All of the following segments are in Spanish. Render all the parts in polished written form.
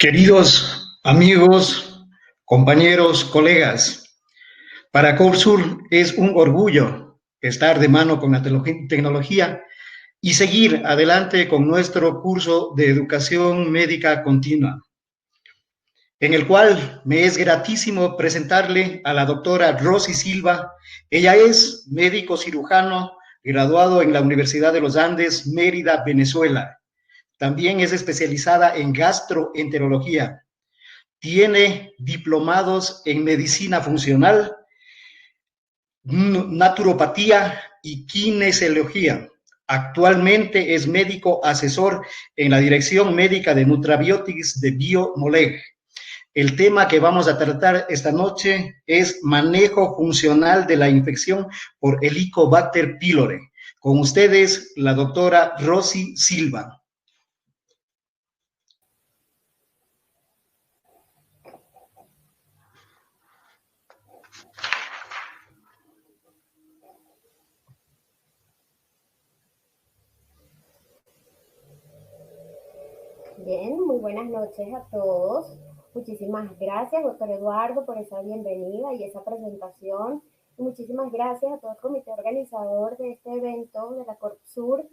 Queridos amigos, compañeros, colegas, para Corsur es un orgullo estar de mano con la tecnología y seguir adelante con nuestro curso de educación médica continua, en el cual me es gratísimo presentarle a la doctora Rosy Silva. Ella es médico cirujano graduado en la Universidad de los Andes, Mérida, Venezuela. También es especializada en gastroenterología. Tiene diplomados en medicina funcional, naturopatía y kinesiología. Actualmente es médico asesor en la Dirección Médica de Nutrabiotics de Biomoleg. El tema que vamos a tratar esta noche es manejo funcional de la infección por Helicobacter pylori. Con ustedes, la doctora Rosy Silva. Bien, muy buenas noches a todos. Muchísimas gracias, doctor Eduardo, por esa bienvenida y esa presentación. Y muchísimas gracias a todo el comité organizador de este evento de la CorpSur.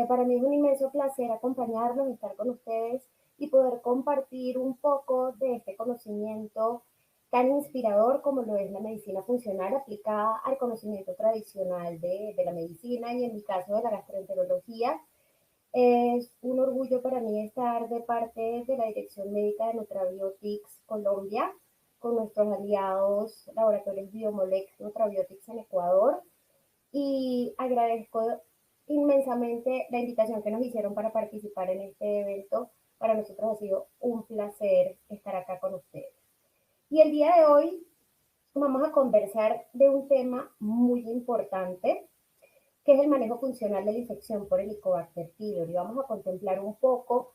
Para mí es un inmenso placer acompañarlos, estar con ustedes y poder compartir un poco de este conocimiento tan inspirador como lo es la medicina funcional aplicada al conocimiento tradicional de la medicina y en mi caso de la gastroenterología. Es un orgullo para mí estar de parte de la Dirección Médica de Nutrabiotics Colombia, con nuestros aliados Laboratorios Biomolex Nutrabiotics en Ecuador, y agradezco inmensamente la invitación que nos hicieron para participar en este evento. Para nosotros ha sido un placer estar acá con ustedes. Y el día de hoy vamos a conversar de un tema muy importante, que es el manejo funcional de la infección por Helicobacter pylori. Vamos a contemplar un poco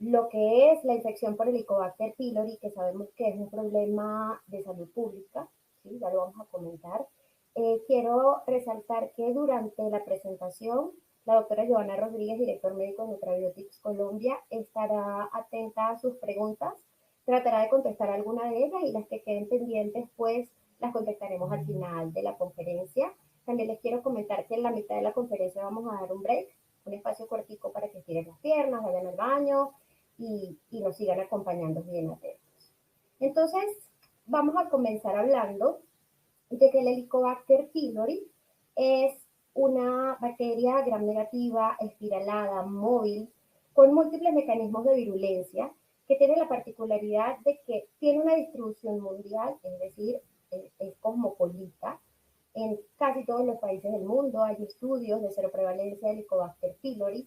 lo que es la infección por Helicobacter pylori, que sabemos que es un problema de salud pública, ¿sí? Ya lo vamos a comentar. Quiero resaltar que durante la presentación, la doctora Joana Rodríguez, director médico de Nutrabiotics Colombia, estará atenta a sus preguntas, tratará de contestar alguna de ellas y las que queden pendientes, pues las contestaremos al final de la conferencia. También les quiero comentar que en la mitad de la conferencia vamos a dar un break, un espacio cortico para que estiren las piernas, vayan al baño y nos sigan acompañando bien atentos. Entonces, vamos a comenzar hablando de que el Helicobacter pylori es una bacteria gram negativa, espiralada, móvil, con múltiples mecanismos de virulencia, que tiene la particularidad de que tiene una distribución mundial, es decir, es cosmopolita. En casi todos los países del mundo hay estudios de seroprevalencia de Helicobacter pylori,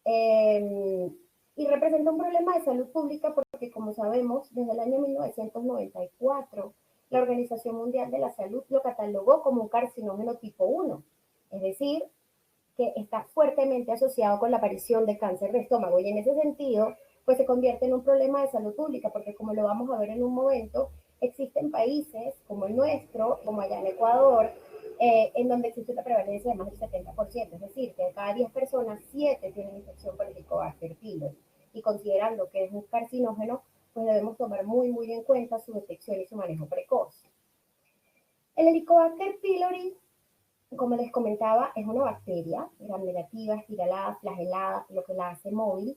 eh, y representa un problema de salud pública porque, como sabemos, desde el año 1994 la Organización Mundial de la Salud lo catalogó como un carcinógeno tipo 1, es decir, que está fuertemente asociado con la aparición de cáncer de estómago, y en ese sentido pues se convierte en un problema de salud pública porque, como lo vamos a ver en un momento, existen países como el nuestro, como allá en Ecuador, en donde existe una prevalencia de más del 70%, es decir, que de cada 10 personas, 7 tienen infección por Helicobacter pylori, y considerando que es un carcinógeno, pues debemos tomar muy en cuenta su detección y su manejo precoz. El Helicobacter pylori, como les comentaba, es una bacteria gram negativa, espiralada, flagelada, lo que la hace móvil,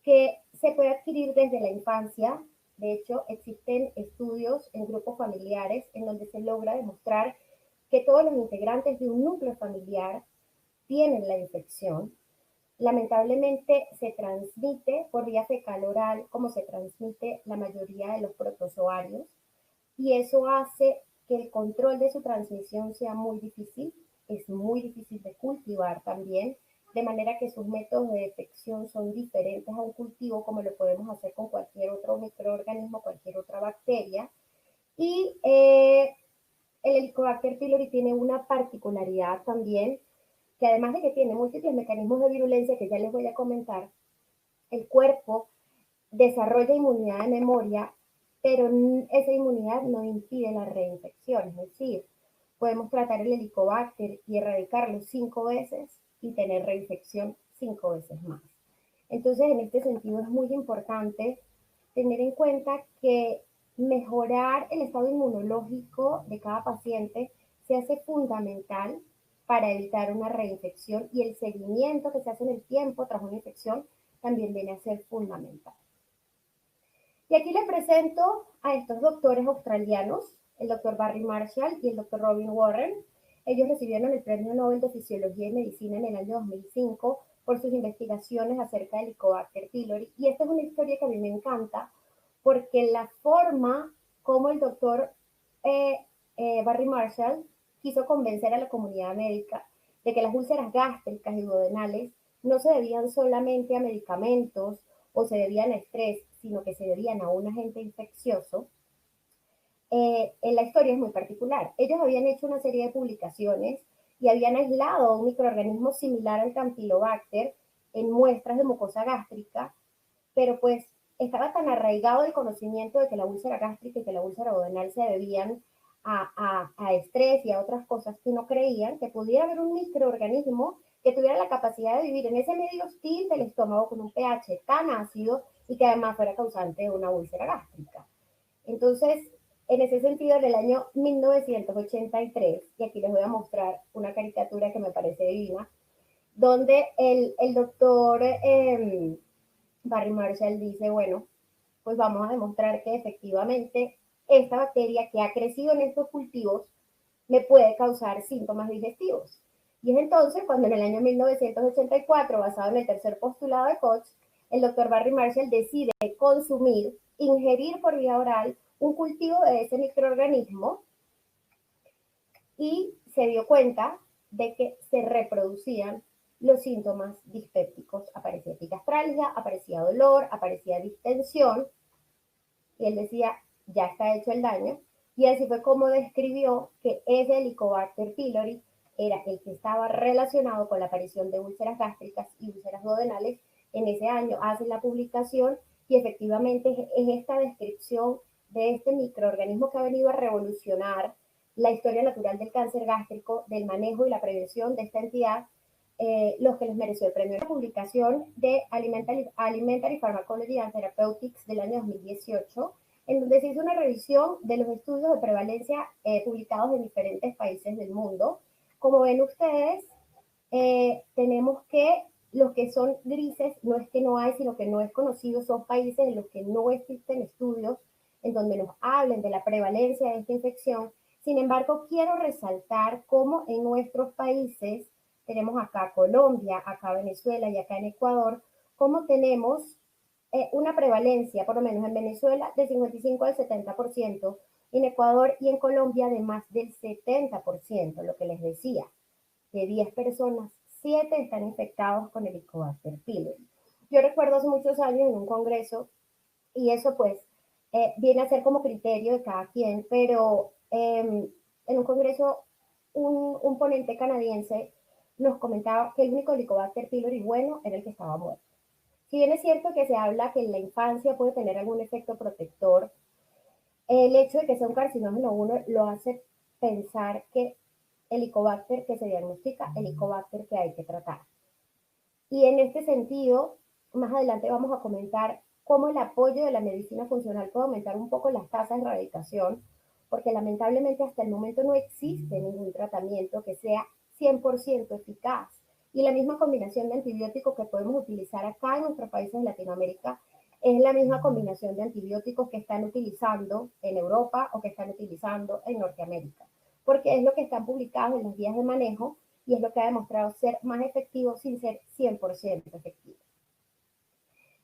que se puede adquirir desde la infancia. De hecho, existen estudios en grupos familiares en donde se logra demostrar que todos los integrantes de un núcleo familiar tienen la infección. Lamentablemente se transmite por vía fecal oral, como se transmite la mayoría de los protozoarios, y eso hace que el control de su transmisión sea muy difícil, es muy difícil de cultivar también, de manera que sus métodos de detección son diferentes a un cultivo como lo podemos hacer con cualquier otro microorganismo, cualquier otra bacteria. Y el Helicobacter pylori tiene una particularidad también, que además de que tiene múltiples mecanismos de virulencia que ya les voy a comentar, el cuerpo desarrolla inmunidad de memoria, pero esa inmunidad no impide la reinfección. Es decir, podemos tratar el helicobacter y erradicarlo 5 veces y tener reinfección 5 veces más. Entonces, en este sentido es muy importante tener en cuenta que mejorar el estado inmunológico de cada paciente se hace fundamental para evitar una reinfección, y el seguimiento que se hace en el tiempo tras una infección también viene a ser fundamental. Y aquí les presento a estos doctores australianos, el doctor Barry Marshall y el doctor Robin Warren. Ellos recibieron el Premio Nobel de Fisiología y Medicina en el año 2005 por sus investigaciones acerca del Helicobacter pylori. Y esta es una historia que a mí me encanta, porque la forma como el doctor Barry Marshall quiso convencer a la comunidad médica de que las úlceras gástricas y duodenales no se debían solamente a medicamentos o se debían a estrés, sino que se debían a un agente infeccioso, en la historia es muy particular. Ellos habían hecho una serie de publicaciones y habían aislado un microorganismo similar al Campylobacter en muestras de mucosa gástrica, pero pues estaba tan arraigado el conocimiento de que la úlcera gástrica y que la úlcera duodenal se debían a estrés y a otras cosas, que no creían que pudiera haber un microorganismo que tuviera la capacidad de vivir en ese medio hostil del estómago con un pH tan ácido y que además fuera causante de una úlcera gástrica. Entonces, en ese sentido, en el año 1983, y aquí les voy a mostrar una caricatura que me parece divina, donde el doctor Barry Marshall dice, bueno, pues vamos a demostrar que efectivamente esta bacteria que ha crecido en estos cultivos me puede causar síntomas digestivos. Y es entonces cuando en el año 1984, basado en el tercer postulado de Koch, el doctor Barry Marshall decide consumir, ingerir por vía oral un cultivo de ese microorganismo, y se dio cuenta de que se reproducían los síntomas dispépticos. Aparecía epigastralgia, aparecía dolor, aparecía distensión, y él decía, ya está hecho el daño, y así fue como describió que ese Helicobacter pylori era el que estaba relacionado con la aparición de úlceras gástricas y úlceras duodenales. En ese año hace la publicación y efectivamente es esta descripción de este microorganismo que ha venido a revolucionar la historia natural del cáncer gástrico, del manejo y la prevención de esta entidad, los que les mereció el premio. La publicación de Alimentary Pharmacology and Therapeutics del año 2018, en donde se hizo una revisión de los estudios de prevalencia publicados en diferentes países del mundo. Como ven ustedes, tenemos que los que son grises no es que no hay, sino que no es conocido, son países en los que no existen estudios en donde nos hablen de la prevalencia de esta infección. Sin embargo, quiero resaltar cómo en nuestros países, tenemos acá Colombia, acá Venezuela y acá en Ecuador, cómo tenemos una prevalencia, por lo menos en Venezuela, de 55 al 70%, en Ecuador y en Colombia de más del 70%, lo que les decía, de 10 personas, 7 están infectados con el Helicobacter pylori. Yo recuerdo hace muchos años en un congreso, y eso pues viene a ser como criterio de cada quien, pero en un congreso un ponente canadiense nos comentaba que el único Helicobacter pylori bueno era el que estaba muerto. Si bien es cierto que se habla que en la infancia puede tener algún efecto protector, el hecho de que sea un carcinógeno 1 lo hace pensar que Helicobacter que se diagnostica, Helicobacter que hay que tratar. Y en este sentido, más adelante vamos a comentar cómo el apoyo de la medicina funcional puede aumentar un poco las tasas de erradicación, porque lamentablemente hasta el momento no existe ningún tratamiento que sea 100% eficaz. Y la misma combinación de antibióticos que podemos utilizar acá en nuestros países de Latinoamérica es la misma combinación de antibióticos que están utilizando en Europa o que están utilizando en Norteamérica, porque es lo que están publicados en las guías de manejo y es lo que ha demostrado ser más efectivo sin ser 100% efectivo.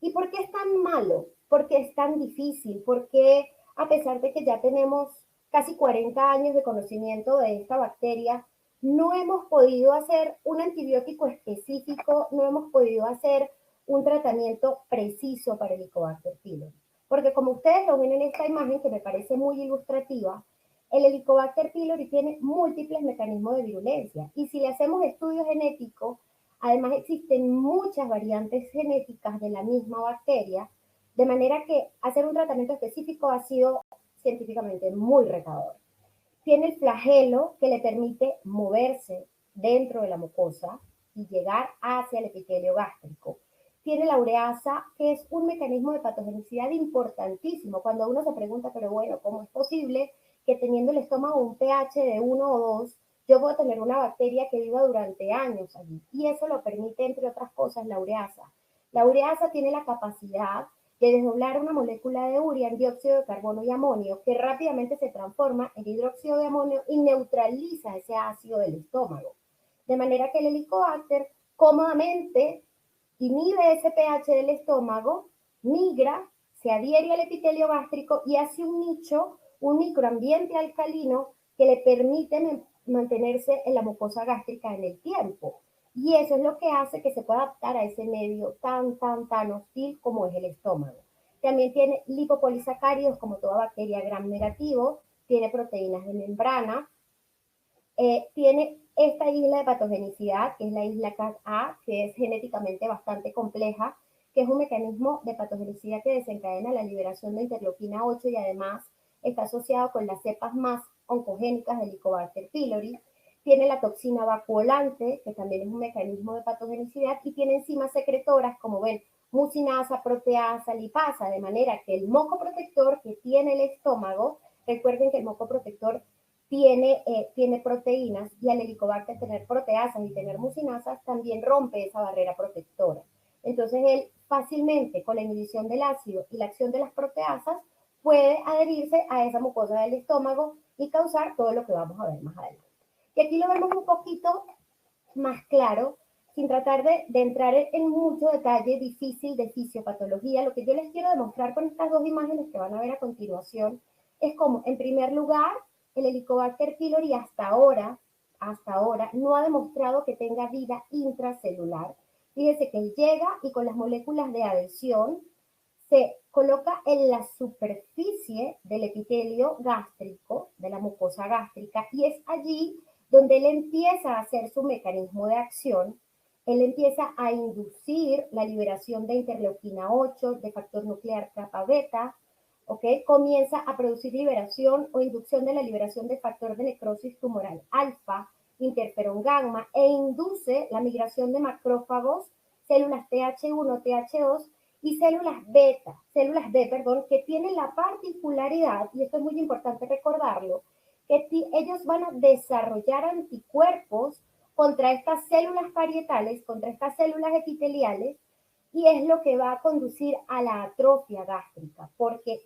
¿Y por qué es tan malo? ¿Por qué es tan difícil? ¿Por qué, a pesar de que ya tenemos casi 40 años de conocimiento de esta bacteria, no hemos podido hacer un antibiótico específico, no hemos podido hacer un tratamiento preciso para el Helicobacter pylori? Porque como ustedes lo ven en esta imagen, que me parece muy ilustrativa, el Helicobacter pylori tiene múltiples mecanismos de virulencia, y si le hacemos estudios genéticos, además existen muchas variantes genéticas de la misma bacteria, de manera que hacer un tratamiento específico ha sido científicamente muy retador. Tiene el flagelo que le permite moverse dentro de la mucosa y llegar hacia el epitelio gástrico. tiene la ureasa, que es un mecanismo de patogenicidad importantísimo. Cuando uno se pregunta, pero bueno, ¿cómo es posible que teniendo el estómago un pH de 1 o 2, yo puedo tener una bacteria que viva durante años allí? Y eso lo permite, entre otras cosas, la ureasa. La ureasa tiene la capacidad de desdoblar una molécula de urea en dióxido de carbono y amonio, que rápidamente se transforma en hidróxido de amonio y neutraliza ese ácido del estómago. De manera que el Helicobacter cómodamente inhibe ese pH del estómago, migra, se adhiere al epitelio gástrico y hace un nicho, un microambiente alcalino que le permite mantenerse en la mucosa gástrica en el tiempo. Y eso es lo que hace que se pueda adaptar a ese medio tan hostil como es el estómago. También tiene lipopolisacáridos como toda bacteria gram negativo, tiene proteínas de membrana, tiene esta isla de patogenicidad, que es la isla CAC-A, que es genéticamente bastante compleja, que es un mecanismo de patogenicidad que desencadena la liberación de interleuquina 8 y además está asociado con las cepas más oncogénicas del Helicobacter pylori. Tiene la toxina vacuolante, que también es un mecanismo de patogenicidad, y tiene enzimas secretoras, como ven, mucinasa, proteasa, lipasa, de manera que el moco protector que tiene el estómago, recuerden que el moco protector tiene proteínas y al helicobacter tener proteasas y tener mucinasas también rompe esa barrera protectora. Entonces él fácilmente con la inhibición del ácido y la acción de las proteasas puede adherirse a esa mucosa del estómago y causar todo lo que vamos a ver más adelante. Y aquí lo vemos un poquito más claro, sin tratar de entrar en mucho detalle difícil de fisiopatología. Lo que yo les quiero demostrar con estas dos imágenes que van a ver a continuación es como, en primer lugar, el Helicobacter pylori hasta ahora, no ha demostrado que tenga vida intracelular. Fíjense que él llega y con las moléculas de adhesión se coloca en la superficie del epitelio gástrico, de la mucosa gástrica, y es allí donde él empieza a hacer su mecanismo de acción. Él empieza a inducir la liberación de interleuquina 8, de factor nuclear kappa beta, ¿ok? Comienza a producir liberación o inducción de la liberación de factor de necrosis tumoral alfa, interferón gamma, e induce la migración de macrófagos, células TH1, TH2 y células B, perdón, que tienen la particularidad, y esto es muy importante recordarlo, que ellos van a desarrollar anticuerpos contra estas células parietales, contra estas células epiteliales, y es lo que va a conducir a la atrofia gástrica, porque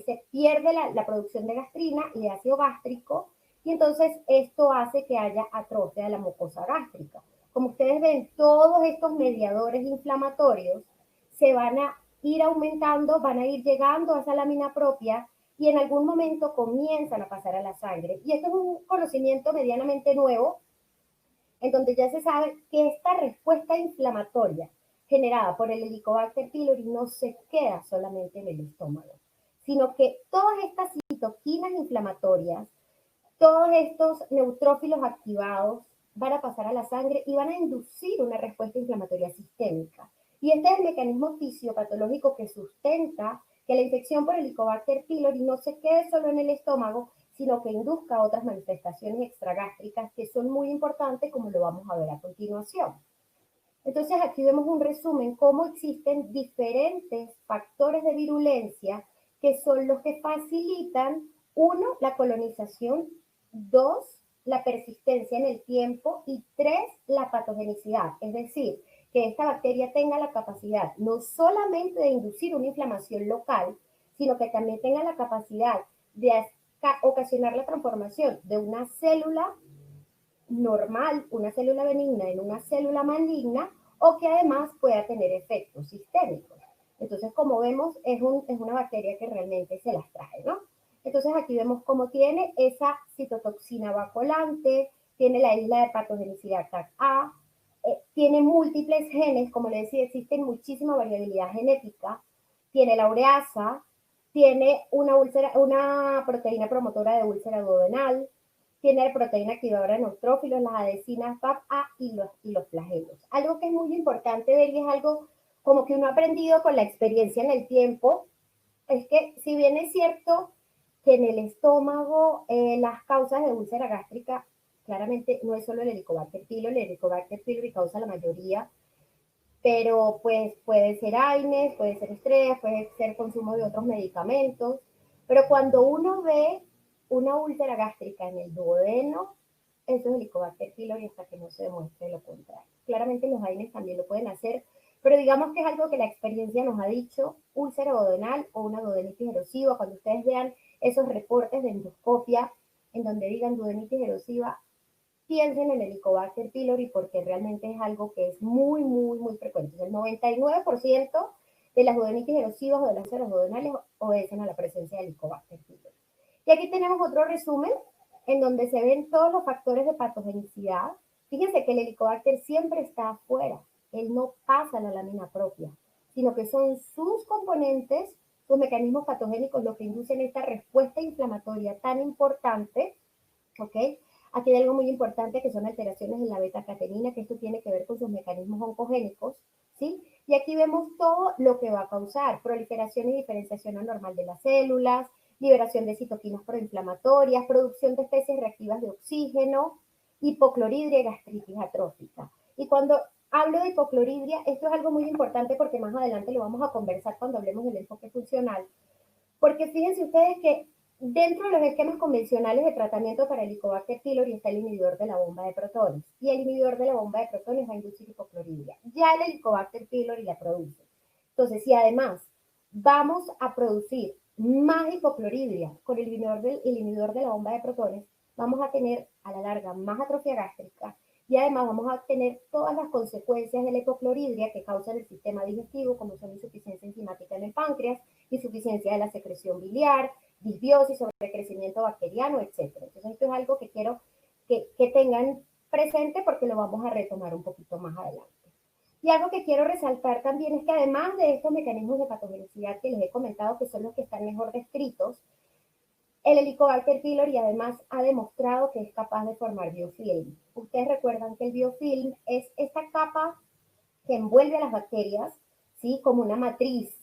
se pierde la producción de gastrina y de ácido gástrico, y entonces esto hace que haya atrofia de la mucosa gástrica. Como ustedes ven, todos estos mediadores inflamatorios se van a ir aumentando, van a ir llegando a esa lámina propia y en algún momento comienzan a pasar a la sangre. Y esto es un conocimiento medianamente nuevo, en donde ya se sabe que esta respuesta inflamatoria generada por el Helicobacter pylori no se queda solamente en el estómago, sino que todas estas citoquinas inflamatorias, todos estos neutrófilos activados van a pasar a la sangre y van a inducir una respuesta inflamatoria sistémica. Y este es el mecanismo fisiopatológico que sustenta que la infección por Helicobacter pylori no se quede solo en el estómago, sino que induzca otras manifestaciones extragástricas que son muy importantes, como lo vamos a ver a continuación. Entonces aquí vemos un resumen, cómo existen diferentes factores de virulencia que son los que facilitan, uno, la colonización, dos, la persistencia en el tiempo y tres, la patogenicidad. Es decir, que esta bacteria tenga la capacidad no solamente de inducir una inflamación local, sino que también tenga la capacidad de ocasionar la transformación de una célula normal, una célula benigna en una célula maligna, o que además pueda tener efectos sistémicos. Entonces, como vemos, es una bacteria que realmente se las trae, ¿no? Entonces, aquí vemos cómo tiene esa citotoxina vacuolante, tiene la isla de patogenicidad CAC-A, tiene múltiples genes, como les decía, existe muchísima variabilidad genética, tiene la ureasa, tiene una proteína promotora de úlcera duodenal, tiene la proteína activadora de neutrófilos, las adhesinas PAP-A y los flagelos. Algo que es muy importante ver y es algo como que uno ha aprendido con la experiencia en el tiempo, es que si bien es cierto que en el estómago las causas de úlcera gástrica claramente no es solo el Helicobacter pylori causa la mayoría, pero pues puede ser AINES, puede ser estrés, puede ser consumo de otros medicamentos, pero cuando uno ve una úlcera gástrica en el duodeno, eso es Helicobacter pylori hasta que no se demuestre lo contrario. Claramente los AINES también lo pueden hacer, pero digamos que es algo que la experiencia nos ha dicho, úlcera duodenal o una duodenitis erosiva, cuando ustedes vean esos reportes de endoscopia en donde digan duodenitis erosiva, piensen en el Helicobacter pylori porque realmente es algo que es muy, muy, muy frecuente. El 99% de las duodenitis erosivas o de las úlceras duodenales obedecen a la presencia del Helicobacter pylori. Y aquí tenemos otro resumen en donde se ven todos los factores de patogenicidad. Fíjense que el Helicobacter siempre está afuera, él no pasa a la lámina propia, sino que son sus componentes, sus mecanismos patogénicos los que inducen esta respuesta inflamatoria tan importante, ¿ok? Aquí hay algo muy importante que son alteraciones en la beta-catenina, que esto tiene que ver con sus mecanismos oncogénicos, ¿sí? Y aquí vemos todo lo que va a causar: proliferación y diferenciación anormal de las células, liberación de citoquinas proinflamatorias, producción de especies reactivas de oxígeno, hipocloridria y gastritis atrófica. Y cuando hablo de hipocloridria, esto es algo muy importante porque más adelante lo vamos a conversar cuando hablemos del enfoque funcional, porque fíjense ustedes que dentro de los esquemas convencionales de tratamiento para el Helicobacter pylori está el inhibidor de la bomba de protones. Y el inhibidor de la bomba de protones va a inducir hipocloridria. Ya el Helicobacter pylori la produce. Entonces, si además vamos a producir más hipocloridria con el inhibidor de la bomba de protones, vamos a tener a la larga más atrofia gástrica y además vamos a tener todas las consecuencias de la hipocloridria que causa en el sistema digestivo, como son insuficiencia enzimática en el páncreas, insuficiencia de la secreción biliar, disbiosis, sobrecrecimiento bacteriano, etc. Entonces esto es algo que quiero que tengan presente porque lo vamos a retomar un poquito más adelante. Y algo que quiero resaltar también es que además de estos mecanismos de patogenicidad que les he comentado, que son los que están mejor descritos, el Helicobacter pylori además ha demostrado que es capaz de formar biofilm. Ustedes recuerdan que el biofilm es esta capa que envuelve a las bacterias, ¿sí? Como una matriz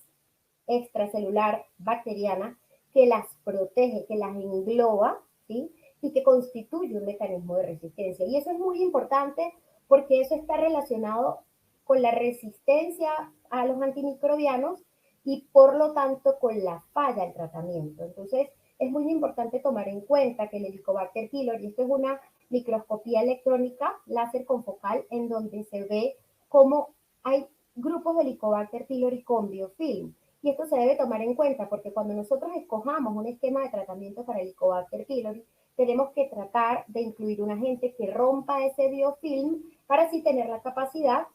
extracelular bacteriana que las protege, que las engloba, ¿sí? Y que constituye un mecanismo de resistencia. Y eso es muy importante porque eso está relacionado con la resistencia a los antimicrobianos y por lo tanto con la falla del tratamiento. Entonces, es muy importante tomar en cuenta que el Helicobacter pylori, esto es una microscopía electrónica láser confocal en donde se ve cómo hay grupos de Helicobacter pylori con biofilm. Y esto se debe tomar en cuenta porque cuando nosotros escojamos un esquema de tratamiento para el Helicobacter pylori, tenemos que tratar de incluir un agente que rompa ese biofilm para así tener la capacidad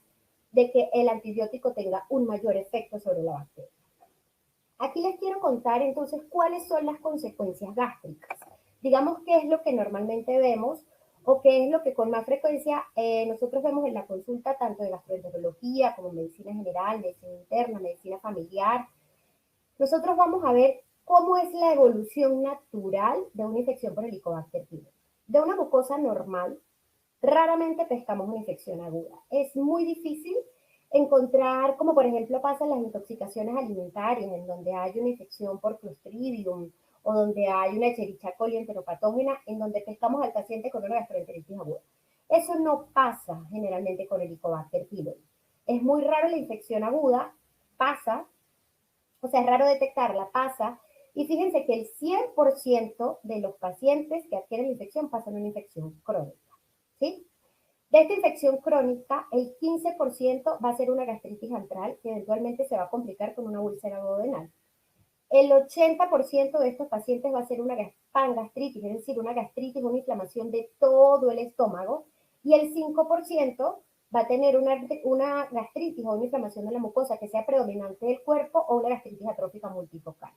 de que el antibiótico tenga un mayor efecto sobre la bacteria. Aquí les quiero contar entonces cuáles son las consecuencias gástricas. Digamos qué es lo que normalmente vemos o qué es lo que con más frecuencia nosotros vemos en la consulta tanto de gastroenterología como medicina general, medicina interna, medicina familiar. Nosotros vamos a ver cómo es la evolución natural de una infección por Helicobacter pylori. De una mucosa normal, raramente pescamos una infección aguda. Es muy difícil encontrar, como por ejemplo pasa en las intoxicaciones alimentarias, en donde hay una infección por Clostridium o donde hay una Escherichia coli enteropatógena, en donde pescamos al paciente con una gastroenteritis aguda. Eso no pasa generalmente con el Helicobacter pylori. Es muy raro la infección aguda, pasa, o sea, es raro detectarla, pasa, y fíjense que el 100% de los pacientes que adquieren la infección pasan una infección crónica, ¿sí? De esta infección crónica, el 15% va a ser una gastritis antral que eventualmente se va a complicar con una úlcera duodenal. El 80% de estos pacientes va a ser una pangastritis, es decir, una gastritis, una inflamación de todo el estómago, y el 5% va a tener una gastritis o una inflamación de la mucosa que sea predominante del cuerpo o una gastritis atrófica multifocal.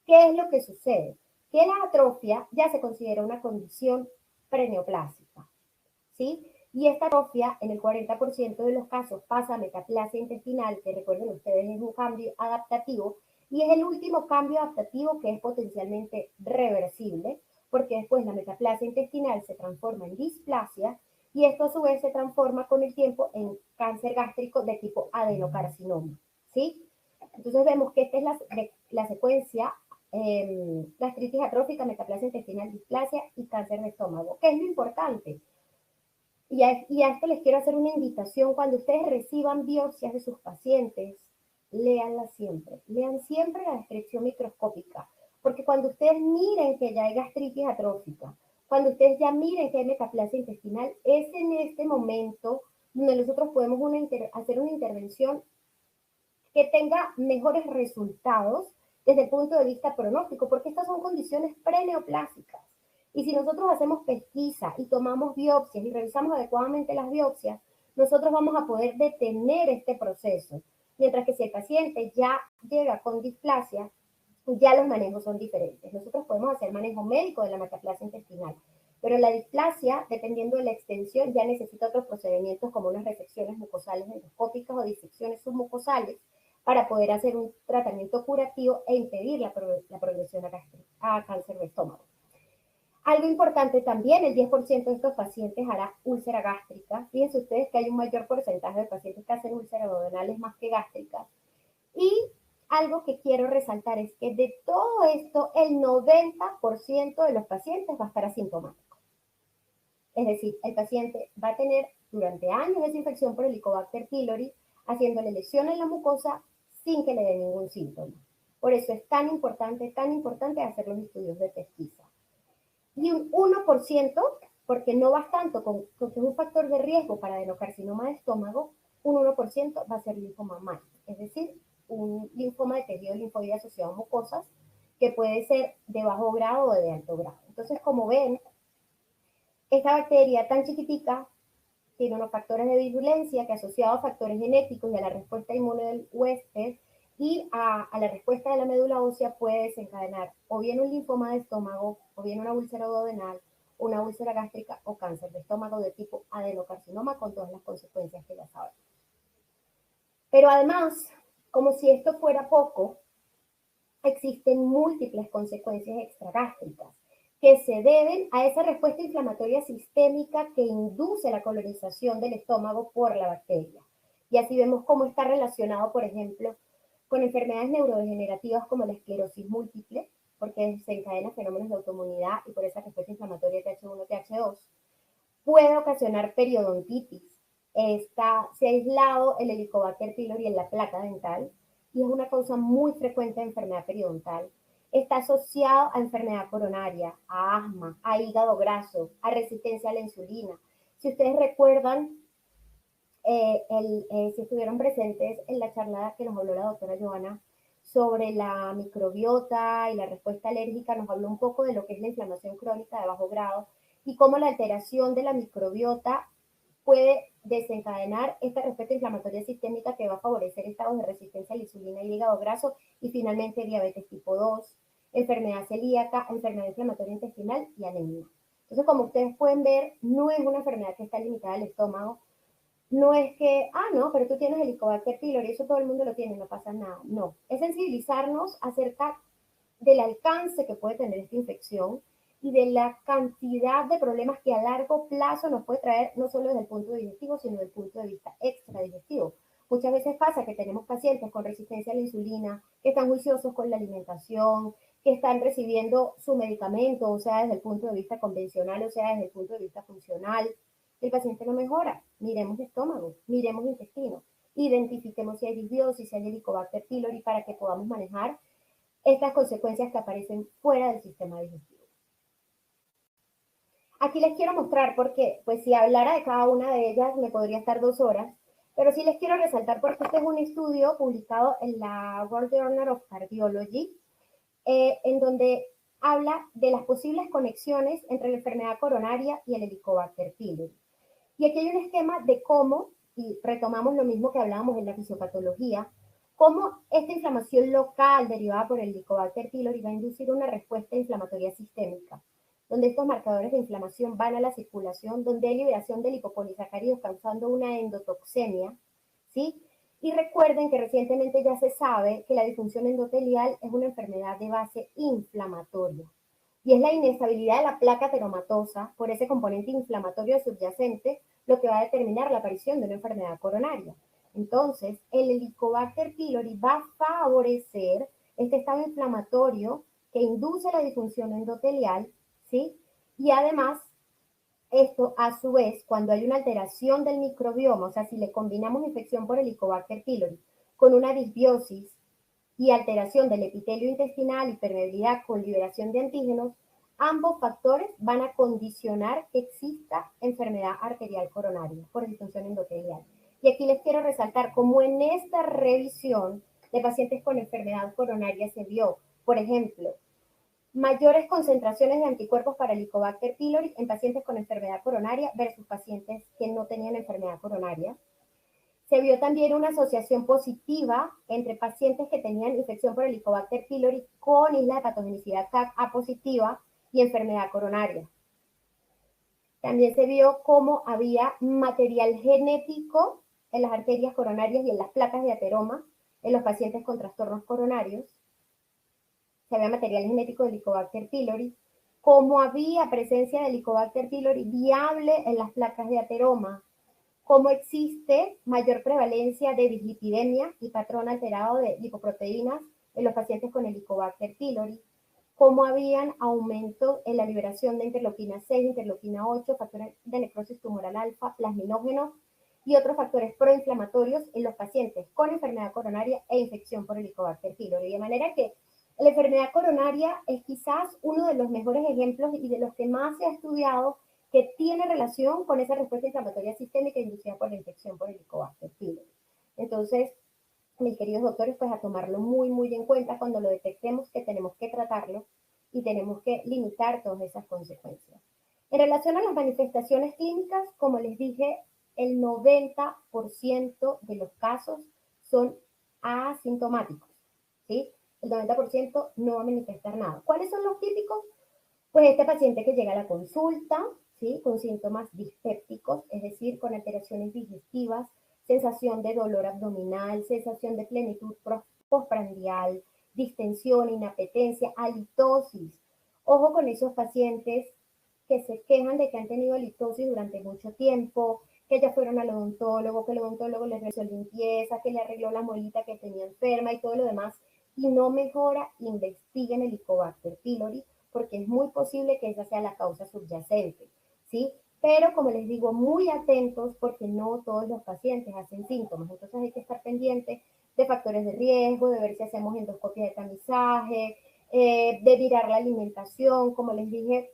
¿Qué es lo que sucede? Que la atrofia ya se considera una condición preneoplásica, ¿sí? Y esta atrofia, en el 40% de los casos, pasa a metaplasia intestinal, que recuerden ustedes es un cambio adaptativo, y es el último cambio adaptativo que es potencialmente reversible, porque después la metaplasia intestinal se transforma en displasia, y esto a su vez se transforma con el tiempo en cáncer gástrico de tipo adenocarcinoma, ¿sí? Entonces vemos que esta es la secuencia gastritis atrófica, metaplasia intestinal, displasia y cáncer de estómago. ¿Qué es lo importante? Y a esto les quiero hacer una invitación. Cuando ustedes reciban biopsias de sus pacientes, lean siempre la descripción microscópica, porque cuando ustedes miren que ya hay gastritis atrófica, cuando ustedes ya miren que hay metaplasia intestinal, es en este momento donde nosotros podemos hacer una intervención que tenga mejores resultados desde el punto de vista pronóstico, porque estas son condiciones preneoplásicas. Y si nosotros hacemos pesquisa y tomamos biopsias y revisamos adecuadamente las biopsias, nosotros vamos a poder detener este proceso. Mientras que si el paciente ya llega con displasia, ya los manejos son diferentes. Nosotros podemos hacer manejo médico de la metaplasia intestinal, pero la displasia, dependiendo de la extensión, ya necesita otros procedimientos como unas resecciones mucosales endoscópicas o disecciones submucosales para poder hacer un tratamiento curativo e impedir la progresión a cáncer de estómago. Algo importante también, el 10% de estos pacientes hará úlcera gástrica. Fíjense ustedes que hay un mayor porcentaje de pacientes que hacen úlceras duodenales más que gástricas. Y algo que quiero resaltar es que de todo esto, el 90% de los pacientes va a estar asintomático. Es decir, el paciente va a tener durante años esa infección por Helicobacter pylori, haciéndole lesión en la mucosa sin que le dé ningún síntoma. Por eso es tan importante hacer los estudios de pesquisa. Y un 1%, porque no vas tanto con que es un factor de riesgo para adenocarcinoma de estómago, un 1% va a ser linfoma MAI, es decir, un linfoma de tejido linfoide asociado a mucosas, que puede ser de bajo grado o de alto grado. Entonces, como ven, esta bacteria tan chiquitica tiene unos factores de virulencia que asociados a factores genéticos y a la respuesta inmune del huésped y a la respuesta de la médula ósea puede desencadenar o bien un linfoma de estómago, o bien una úlcera duodenal, una úlcera gástrica o cáncer de estómago de tipo adenocarcinoma con todas las consecuencias que ya saben. Pero además, como si esto fuera poco, existen múltiples consecuencias extragástricas que se deben a esa respuesta inflamatoria sistémica que induce la colonización del estómago por la bacteria. Y así vemos cómo está relacionado, por ejemplo, con enfermedades neurodegenerativas como la esclerosis múltiple, porque desencadena fenómenos de autoinmunidad y por esa respuesta inflamatoria TH1, TH2. Puede ocasionar periodontitis. Se ha aislado el Helicobacter pylori en la placa dental y es una causa muy frecuente de enfermedad periodontal. Está asociado a enfermedad coronaria, a asma, a hígado graso, a resistencia a la insulina. Si ustedes recuerdan, si estuvieron presentes en la charla que nos habló la doctora Joana sobre la microbiota y la respuesta alérgica, nos habló un poco de lo que es la inflamación crónica de bajo grado y cómo la alteración de la microbiota puede desencadenar esta respuesta inflamatoria sistémica que va a favorecer estados de resistencia a la insulina y hígado graso y finalmente diabetes tipo 2, enfermedad celíaca, enfermedad inflamatoria intestinal y anemia. Entonces, como ustedes pueden ver, no es una enfermedad que está limitada al estómago, no es que, no, pero tú tienes Helicobacter pylori, eso todo el mundo lo tiene, no pasa nada. No, es sensibilizarnos acerca del alcance que puede tener esta infección y de la cantidad de problemas que a largo plazo nos puede traer, no solo desde el punto digestivo, sino desde el punto de vista extradigestivo. Muchas veces pasa que tenemos pacientes con resistencia a la insulina, que están juiciosos con la alimentación, que están recibiendo su medicamento, o sea, desde el punto de vista convencional, o sea, desde el punto de vista funcional. El paciente no mejora. Miremos estómago, miremos intestino, identifiquemos si hay disbiosis, si hay Helicobacter pylori, para que podamos manejar estas consecuencias que aparecen fuera del sistema digestivo. Aquí les quiero mostrar porque, pues si hablara de cada una de ellas me podría estar 2 horas, pero sí les quiero resaltar porque este es un estudio publicado en la World Journal of Cardiology, en donde habla de las posibles conexiones entre la enfermedad coronaria y el Helicobacter pylori. Y aquí hay un esquema de cómo, y retomamos lo mismo que hablábamos en la fisiopatología, cómo esta inflamación local derivada por el Helicobacter pylori va a inducir una respuesta inflamatoria sistémica, donde estos marcadores de inflamación van a la circulación, donde hay liberación de lipopolisacáridos causando una endotoxemia, ¿sí? Y recuerden que recientemente ya se sabe que la disfunción endotelial es una enfermedad de base inflamatoria. Y es la inestabilidad de la placa teromatosa por ese componente inflamatorio subyacente lo que va a determinar la aparición de una enfermedad coronaria. Entonces, el Helicobacter pylori va a favorecer este estado inflamatorio que induce la disfunción endotelial, ¿sí? Y además Esto, a su vez, cuando hay una alteración del microbioma, o sea, si le combinamos infección por Helicobacter pylori con una disbiosis y alteración del epitelio intestinal y permeabilidad con liberación de antígenos, ambos factores van a condicionar que exista enfermedad arterial coronaria por disfunción endotelial. Y aquí les quiero resaltar cómo en esta revisión de pacientes con enfermedad coronaria se vio, por ejemplo, mayores concentraciones de anticuerpos para Helicobacter pylori en pacientes con enfermedad coronaria versus pacientes que no tenían enfermedad coronaria. Se vio también una asociación positiva entre pacientes que tenían infección por Helicobacter pylori con isla de patogenicidad CAC-A positiva y enfermedad coronaria. También se vio cómo había material genético en las arterias coronarias y en las placas de ateroma en los pacientes con trastornos coronarios. Se había material genético de Helicobacter pylori, cómo había presencia de Helicobacter pylori viable en las placas de ateroma, cómo existe mayor prevalencia de dislipidemia y patrón alterado de lipoproteínas en los pacientes con Helicobacter pylori, cómo habían aumento en la liberación de interleuquina 6, interleuquina 8, factores de necrosis tumoral alfa, plasminógenos y otros factores proinflamatorios en los pacientes con enfermedad coronaria e infección por Helicobacter pylori. De manera que la enfermedad coronaria es quizás uno de los mejores ejemplos y de los que más se ha estudiado que tiene relación con esa respuesta inflamatoria sistémica inducida por la infección por Helicobacter pylori. Entonces, mis queridos doctores, pues a tomarlo muy en cuenta cuando lo detectemos que tenemos que tratarlo y tenemos que limitar todas esas consecuencias. En relación a las manifestaciones clínicas, como les dije, el 90% de los casos son asintomáticos, ¿sí? El 90% no va a manifestar nada. ¿Cuáles son los típicos? Pues este paciente que llega a la consulta, ¿sí? Con síntomas dispépticos, es decir, con alteraciones digestivas, sensación de dolor abdominal, sensación de plenitud postprandial, distensión, inapetencia, halitosis. Ojo con esos pacientes que se quejan de que han tenido halitosis durante mucho tiempo, que ya fueron al odontólogo, que el odontólogo les realizó limpieza, que le arregló la muelita que tenía enferma y todo lo demás, y no mejora, investiguen el Helicobacter pylori, porque es muy posible que esa sea la causa subyacente, ¿sí? Pero como les digo, muy atentos porque no todos los pacientes hacen síntomas, entonces hay que estar pendiente de factores de riesgo, de ver si hacemos endoscopia de tamizaje, de mirar la alimentación, como les dije,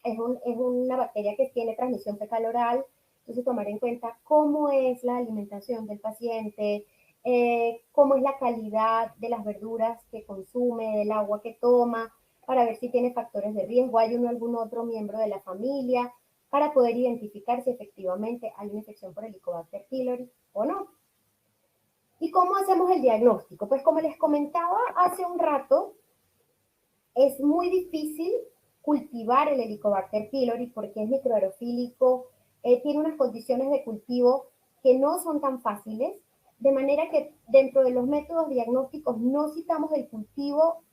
es una bacteria que tiene transmisión fecal oral, entonces tomar en cuenta cómo es la alimentación del paciente, cómo es la calidad de las verduras que consume, del agua que toma, para ver si tiene factores de riesgo, hay algún otro miembro de la familia, para poder identificar si efectivamente hay una infección por Helicobacter pylori o no. ¿Y cómo hacemos el diagnóstico? Pues como les comentaba hace un rato, es muy difícil cultivar el Helicobacter pylori porque es microaerofílico, tiene unas condiciones de cultivo que no son tan fáciles, de manera que dentro de los métodos diagnósticos no citamos el cultivo,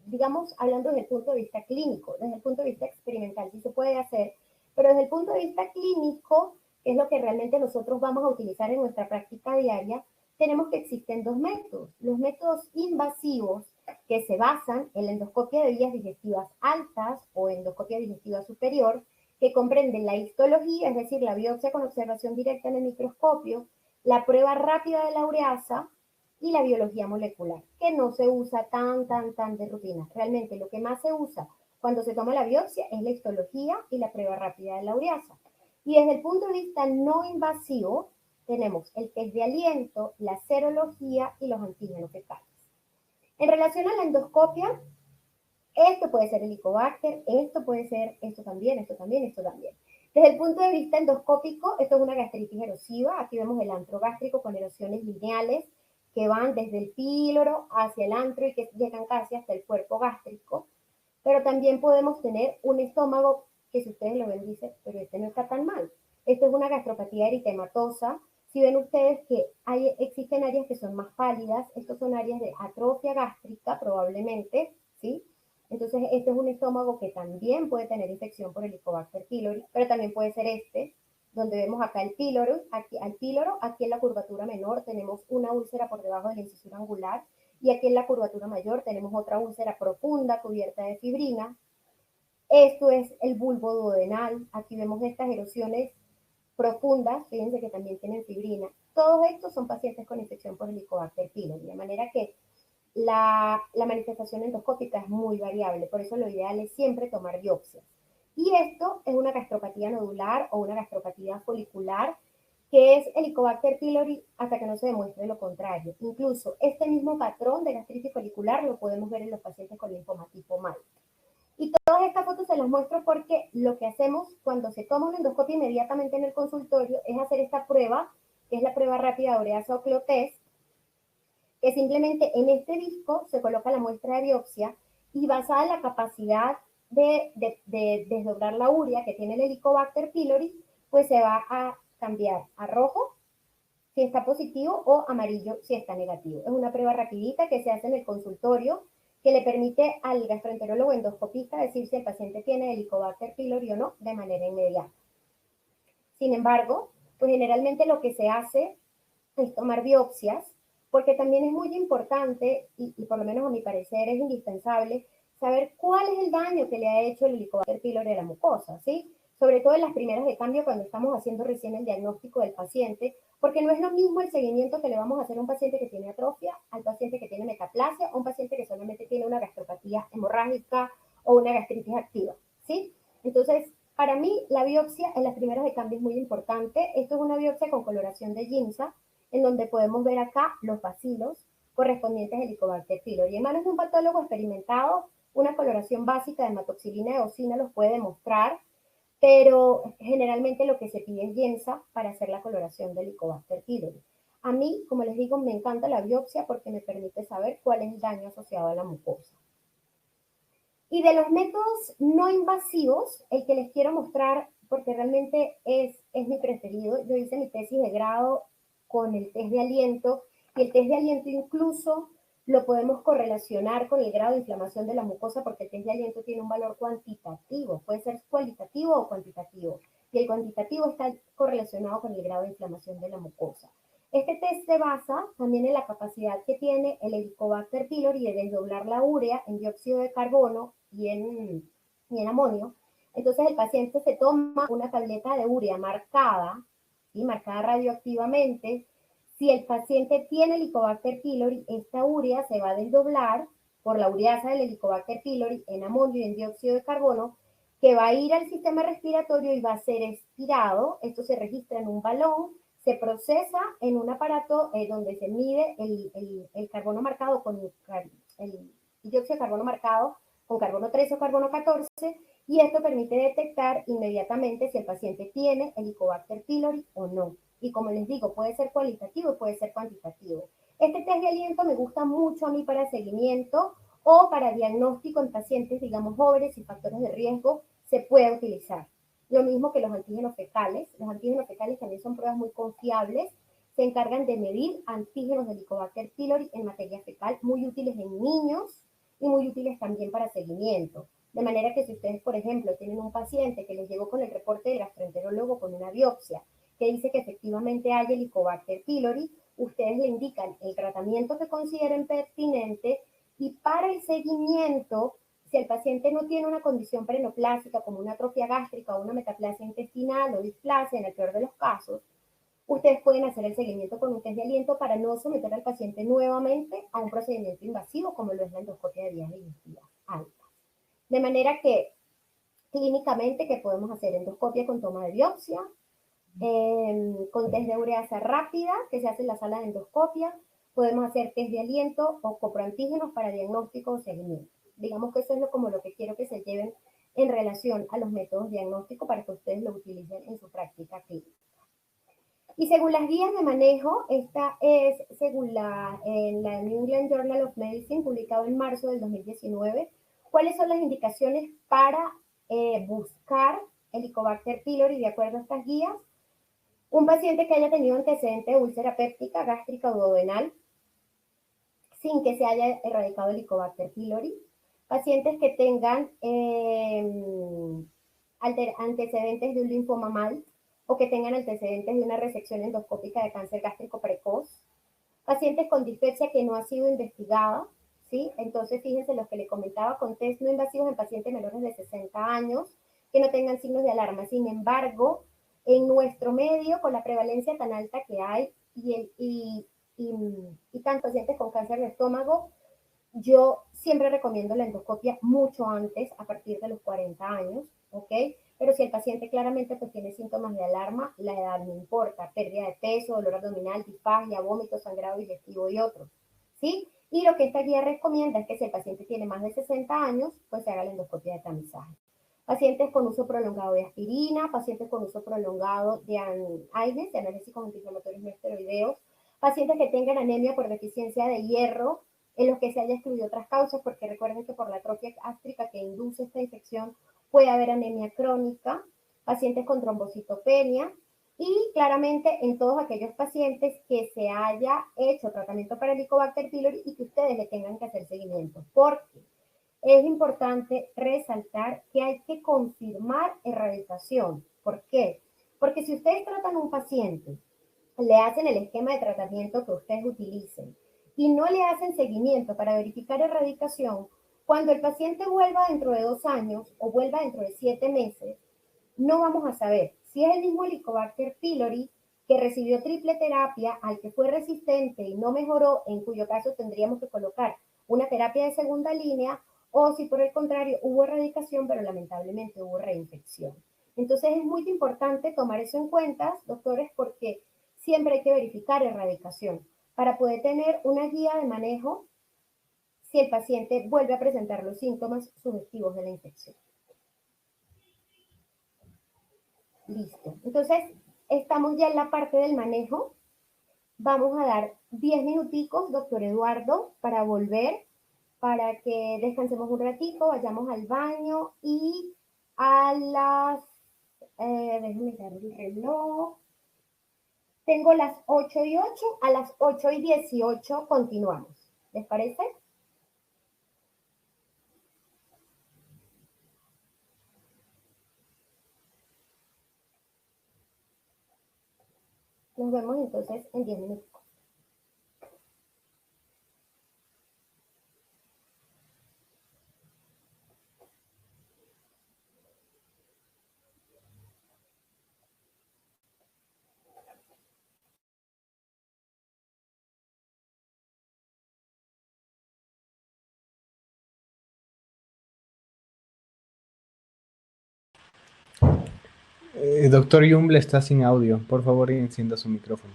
digamos, hablando desde el punto de vista clínico, desde el punto de vista experimental, sí se puede hacer, pero desde el punto de vista clínico, que es lo que realmente nosotros vamos a utilizar en nuestra práctica diaria, tenemos que existen dos métodos. Los métodos invasivos, que se basan en la endoscopia de vías digestivas altas o endoscopia digestiva superior, que comprenden la histología, es decir, la biopsia con observación directa en el microscopio, la prueba rápida de la ureasa y la biología molecular, que no se usa tan de rutina. Realmente lo que más se usa cuando se toma la biopsia es la histología y la prueba rápida de la ureasa. Y desde el punto de vista no invasivo, tenemos el test de aliento, la serología y los antígenos fecales. En relación a la endoscopia, esto puede ser Helicobacter, esto puede ser esto también, esto también, esto también. Desde el punto de vista endoscópico, esto es una gastritis erosiva. Aquí vemos el antro gástrico con erosiones lineales que van desde el píloro hacia el antro y que llegan casi hasta el cuerpo gástrico. Pero también podemos tener un estómago que, si ustedes lo ven, dicen, pero este no está tan mal. Esto es una gastropatía eritematosa. Si ven ustedes que existen áreas que son más pálidas, estos son áreas de atrofia gástrica probablemente, ¿sí? Entonces, este es un estómago que también puede tener infección por Helicobacter pylori, pero también puede ser donde vemos acá el píloro, aquí en la curvatura menor tenemos una úlcera por debajo de la incisura angular, y aquí en la curvatura mayor tenemos otra úlcera profunda cubierta de fibrina. Esto es el bulbo duodenal. Aquí vemos estas erosiones profundas, fíjense que también tienen fibrina. Todos estos son pacientes con infección por Helicobacter pylori, de manera que la manifestación endoscópica es muy variable, por eso lo ideal es siempre tomar biopsias. Y esto es una gastropatía nodular o una gastropatía folicular, que es Helicobacter pylori hasta que no se demuestre lo contrario. Incluso este mismo patrón de gastritis folicular lo podemos ver en los pacientes con linfoma tipo MAL. Y todas estas fotos se las muestro porque lo que hacemos cuando se toma una endoscopia inmediatamente en el consultorio es hacer esta prueba, que es la prueba rápida de ureasa o CLO-test, que simplemente en este disco se coloca la muestra de biopsia y basada en la capacidad de desdoblar la urea que tiene el Helicobacter pylori, pues se va a cambiar a rojo si está positivo o amarillo si está negativo. Es una prueba rapidita que se hace en el consultorio que le permite al gastroenterólogo endoscopista decir si el paciente tiene Helicobacter pylori o no de manera inmediata. Sin embargo, pues generalmente lo que se hace es tomar biopsias, porque también es muy importante, y por lo menos a mi parecer es indispensable, saber cuál es el daño que le ha hecho el Helicobacter pylori a la mucosa, ¿sí? Sobre todo en las primeras de cambio cuando estamos haciendo recién el diagnóstico del paciente, porque no es lo mismo el seguimiento que le vamos a hacer a un paciente que tiene atrofia, al paciente que tiene metaplasia, o un paciente que solamente tiene una gastropatía hemorrágica o una gastritis activa, ¿sí? Entonces, para mí, la biopsia en las primeras de cambio es muy importante. Esto es una biopsia con coloración de Giemsa, en donde podemos ver acá los bacilos correspondientes al Helicobacter pylori. En manos de un patólogo experimentado, una coloración básica de hematoxilina de eosina los puede mostrar, pero generalmente lo que se pide es Giemsa para hacer la coloración del Helicobacter pylori. A mí, como les digo, me encanta la biopsia porque me permite saber cuál es el daño asociado a la mucosa. Y de los métodos no invasivos, el que les quiero mostrar, porque realmente es mi preferido, yo hice mi tesis de grado con el test de aliento, y el test de aliento incluso lo podemos correlacionar con el grado de inflamación de la mucosa, porque el test de aliento tiene un valor cuantitativo, puede ser cualitativo o cuantitativo, y el cuantitativo está correlacionado con el grado de inflamación de la mucosa. Este test se basa también en la capacidad que tiene el Helicobacter pylori de desdoblar la urea en dióxido de carbono y en amonio. Entonces el paciente se toma una tableta de urea marcada, ¿sí? Marcada radioactivamente. Si el paciente tiene Helicobacter pylori, esta urea se va a desdoblar por la ureasa del Helicobacter pylori en amonio y en dióxido de carbono, que va a ir al sistema respiratorio y va a ser expirado. Esto se registra en un balón, se procesa en un aparato donde se mide el carbono marcado con el dióxido de carbono marcado con carbono 13 o carbono 14, y esto permite detectar inmediatamente si el paciente tiene Helicobacter pylori o no. Y como les digo, puede ser cualitativo y puede ser cuantitativo. Este test de aliento me gusta mucho a mí para seguimiento o para diagnóstico en pacientes, digamos, jóvenes y factores de riesgo, se puede utilizar. Lo mismo que los antígenos fecales. Los antígenos fecales también son pruebas muy confiables. Se encargan de medir antígenos de Helicobacter pylori en materia fecal, muy útiles en niños y muy útiles también para seguimiento. De manera que si ustedes, por ejemplo, tienen un paciente que les llegó con el reporte del gastroenterólogo con una biopsia que dice que efectivamente hay Helicobacter pylori, ustedes le indican el tratamiento que consideren pertinente, y para el seguimiento, si el paciente no tiene una condición perenoplásica como una atrofia gástrica o una metaplasia intestinal o displasia en el peor de los casos, ustedes pueden hacer el seguimiento con un test de aliento para no someter al paciente nuevamente a un procedimiento invasivo como lo es la endoscopia de vías digestivas altas. De manera que clínicamente que podemos hacer endoscopia con toma de biopsia, con test de ureasa rápida que se hace en la sala de endoscopia, podemos hacer test de aliento o coproantígenos para diagnóstico o seguimiento. Digamos que eso es como lo que quiero que se lleven en relación a los métodos diagnósticos para que ustedes lo utilicen en su práctica clínica. Y según las guías de manejo, esta es según en la New England Journal of Medicine, publicado en marzo del 2019, cuáles son las indicaciones para buscar Helicobacter pylori de acuerdo a estas guías. Un paciente que haya tenido antecedente de úlcera péptica, gástrica o duodenal, sin que se haya erradicado el Helicobacter pylori. Pacientes que tengan antecedentes de un linfoma MALT o que tengan antecedentes de una resección endoscópica de cáncer gástrico precoz. Pacientes con dispepsia que no ha sido investigada, ¿sí? Entonces, fíjense los que le comentaba con test no invasivos en pacientes menores de 60 años que no tengan signos de alarma. Sin embargo, en nuestro medio, con la prevalencia tan alta que hay y tan pacientes con cáncer de estómago, yo siempre recomiendo la endoscopia mucho antes, a partir de los 40 años, ¿ok? Pero si el paciente claramente pues tiene síntomas de alarma, la edad no importa, pérdida de peso, dolor abdominal, disfagia, vómito, sangrado digestivo y otros, ¿sí? Y lo que esta guía recomienda es que si el paciente tiene más de 60 años, pues se haga la endoscopia de tamizaje. Pacientes con uso prolongado de aspirina, pacientes con uso prolongado de AINES, de analgésicos antiinflamatorios no esteroideos, pacientes que tengan anemia por deficiencia de hierro, en los que se haya excluido otras causas, porque recuerden que por la atrofia gástrica que induce esta infección puede haber anemia crónica, pacientes con trombocitopenia y claramente en todos aquellos pacientes que se haya hecho tratamiento para Helicobacter pylori y que ustedes le tengan que hacer seguimiento, porque es importante resaltar que hay que confirmar erradicación. ¿Por qué? Porque si ustedes tratan a un paciente, le hacen el esquema de tratamiento que ustedes utilicen y no le hacen seguimiento para verificar erradicación, cuando el paciente vuelva dentro de 2 años o vuelva dentro de 7 meses, no vamos a saber si es el mismo Helicobacter pylori que recibió triple terapia, al que fue resistente y no mejoró, en cuyo caso tendríamos que colocar una terapia de segunda línea, o si por el contrario hubo erradicación, pero lamentablemente hubo reinfección. Entonces es muy importante tomar eso en cuenta, doctores, porque siempre hay que verificar erradicación para poder tener una guía de manejo si el paciente vuelve a presentar los síntomas sugestivos de la infección. Listo. Entonces, estamos ya en la parte del manejo. Vamos a dar 10 minuticos, doctor Eduardo, para volver, para que descansemos un ratito, vayamos al baño y a las, déjenme dar el reloj. Tengo las 8:08, a las 8:18 continuamos. ¿Les parece? Nos vemos entonces en 10 minutos. Doctor Yumble está sin audio. Por favor, encienda su micrófono.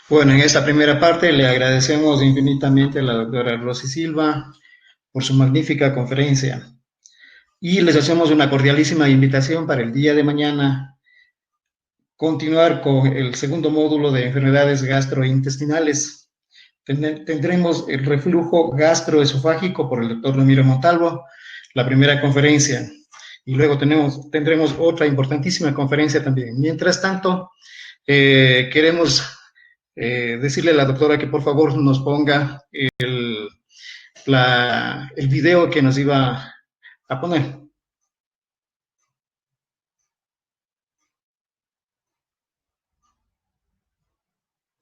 Bueno, en esta primera parte le agradecemos infinitamente a la doctora Rosy Silva por su magnífica conferencia y les hacemos una cordialísima invitación para el día de mañana continuar con el segundo módulo de enfermedades gastrointestinales. Tendremos el reflujo gastroesofágico por el doctor Ramiro Montalvo, la primera conferencia, y luego tendremos otra importantísima conferencia también. Mientras tanto, queremos decirle a la doctora que por favor nos ponga el video que nos iba a poner.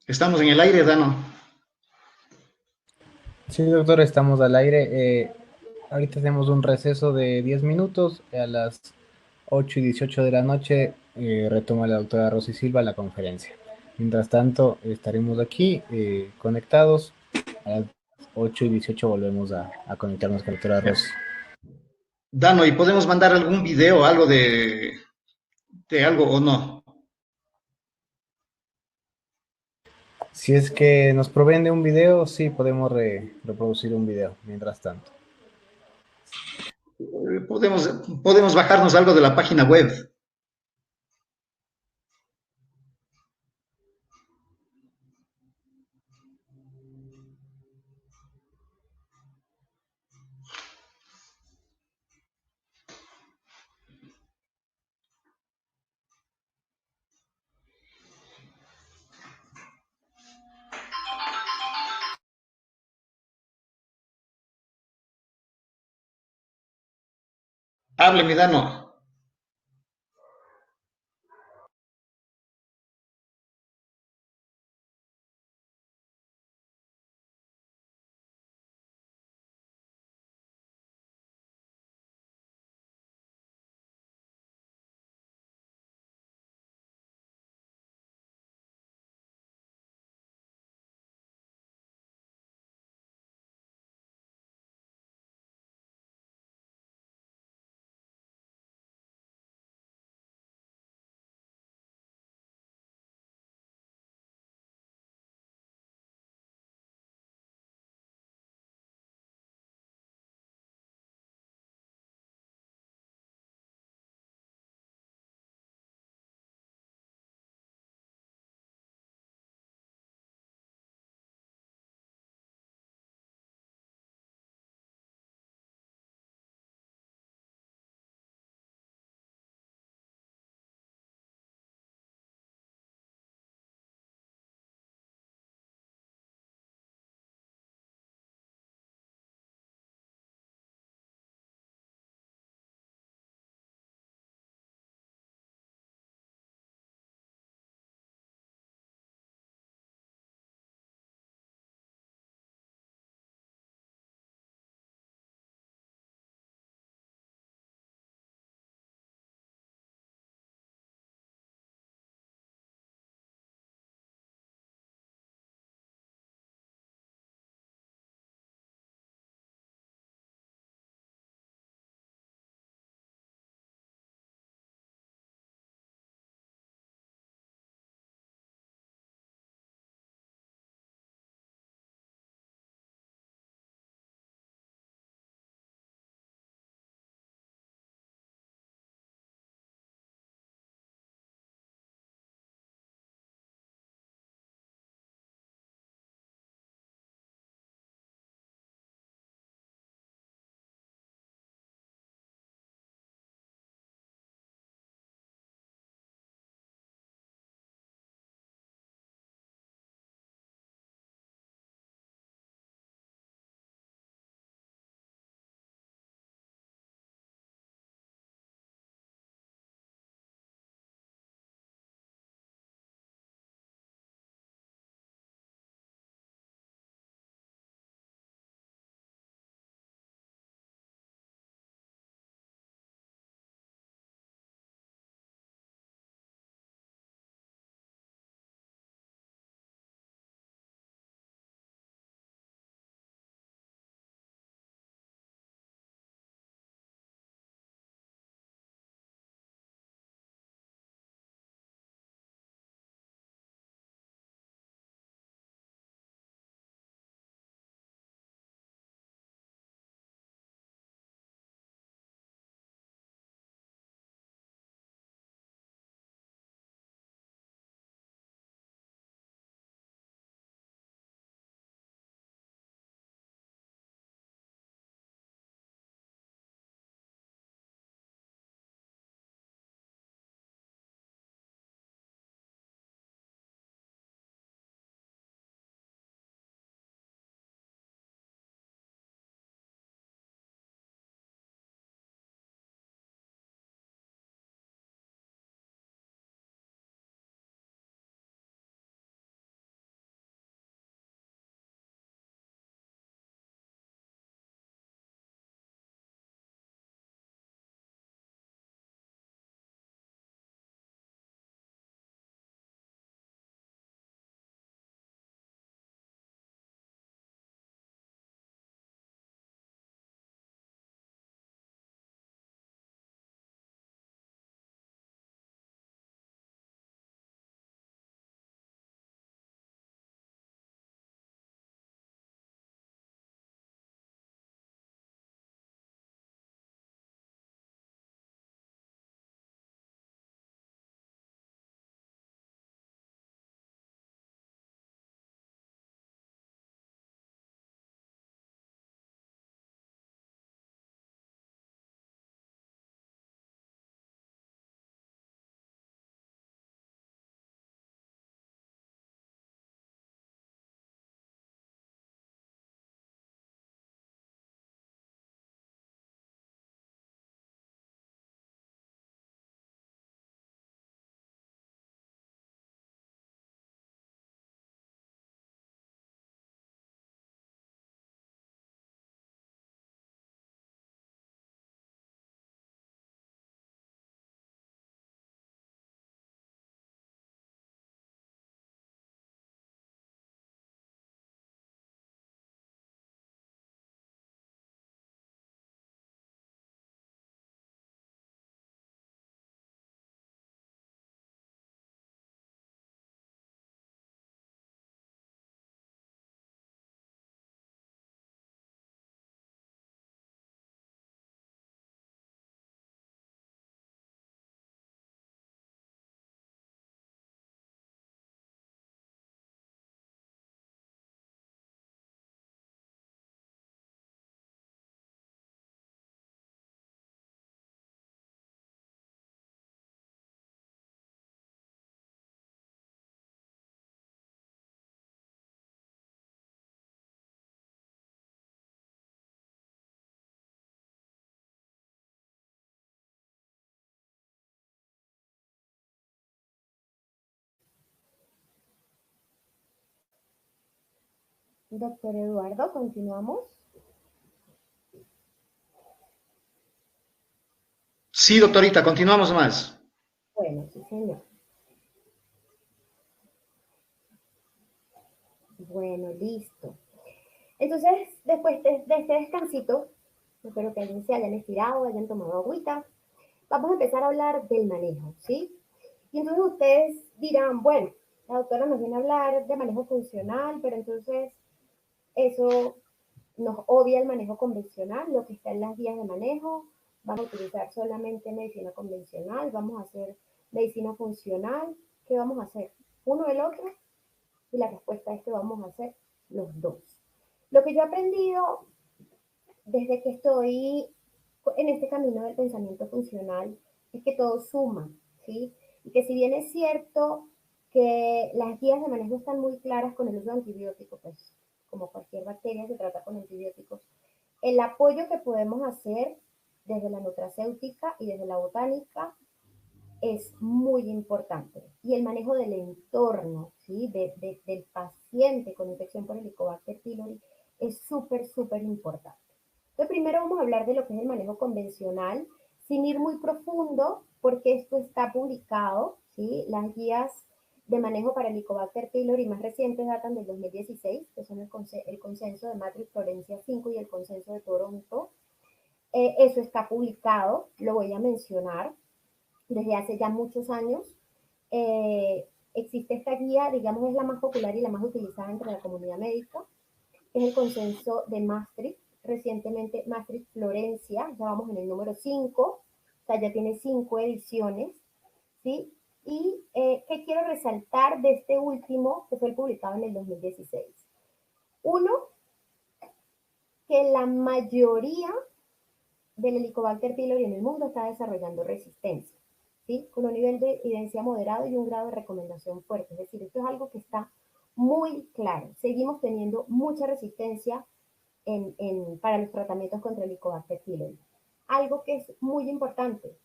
Estamos en el aire, Dano. Sí, doctor, estamos al aire. Ahorita tenemos un receso de 10 minutos. A las 8:18 de la noche retoma la doctora Rosy Silva la conferencia. Mientras tanto, estaremos aquí conectados. A las 8:18 volvemos a conectarnos con la doctora Rosy. Dano, ¿y podemos mandar algún video, algo de algo o no? Si es que nos proveen de un video, sí, podemos reproducir un video mientras tanto. Podemos bajarnos algo de la página web. Hable, mi Dano. Doctor Eduardo, continuamos. Sí, doctorita, continuamos más. Bueno, sí, señor. Bueno, listo. Entonces, después de este descansito, espero que alguien se hayan estirado, hayan tomado agüita. Vamos a empezar a hablar del manejo, ¿sí? Y entonces ustedes dirán, bueno, la doctora nos viene a hablar de manejo funcional, pero entonces eso nos obvia el manejo convencional, lo que está en las guías de manejo. Vamos a utilizar solamente medicina convencional, vamos a hacer medicina funcional. ¿Qué vamos a hacer? ¿Uno el otro? Y la respuesta es que vamos a hacer los dos. Lo que yo he aprendido desde que estoy en este camino del pensamiento funcional es que todo suma, ¿sí? Y que si bien es cierto que las guías de manejo están muy claras con el uso de antibióticos, pues como cualquier bacteria se trata con antibióticos, el apoyo que podemos hacer desde la nutracéutica y desde la botánica es muy importante. Y el manejo del entorno, ¿sí? Del paciente con infección por Helicobacter pylori es súper, súper importante. Entonces, primero vamos a hablar de lo que es el manejo convencional, sin ir muy profundo, porque esto está publicado, ¿sí? Las guías de manejo para Helicobacter pylori más recientes datan del 2016, que son el consenso de Matrix Florencia 5 y el consenso de Toronto. Eso está publicado, lo voy a mencionar desde hace ya muchos años. Existe esta guía, digamos, es la más popular y la más utilizada entre la comunidad médica, es el consenso de Maastricht, recientemente Maastricht Florencia, ya vamos en el número 5, o sea, ya tiene 5 ediciones, ¿sí? Y ¿qué quiero resaltar de este último, que fue publicado en el 2016? Uno, que la mayoría del Helicobacter pylori en el mundo está desarrollando resistencia, ¿sí? Con un nivel de evidencia moderado y un grado de recomendación fuerte. Es decir, esto es algo que está muy claro. Seguimos teniendo mucha resistencia para los tratamientos contra el Helicobacter pylori. Algo que es muy importante,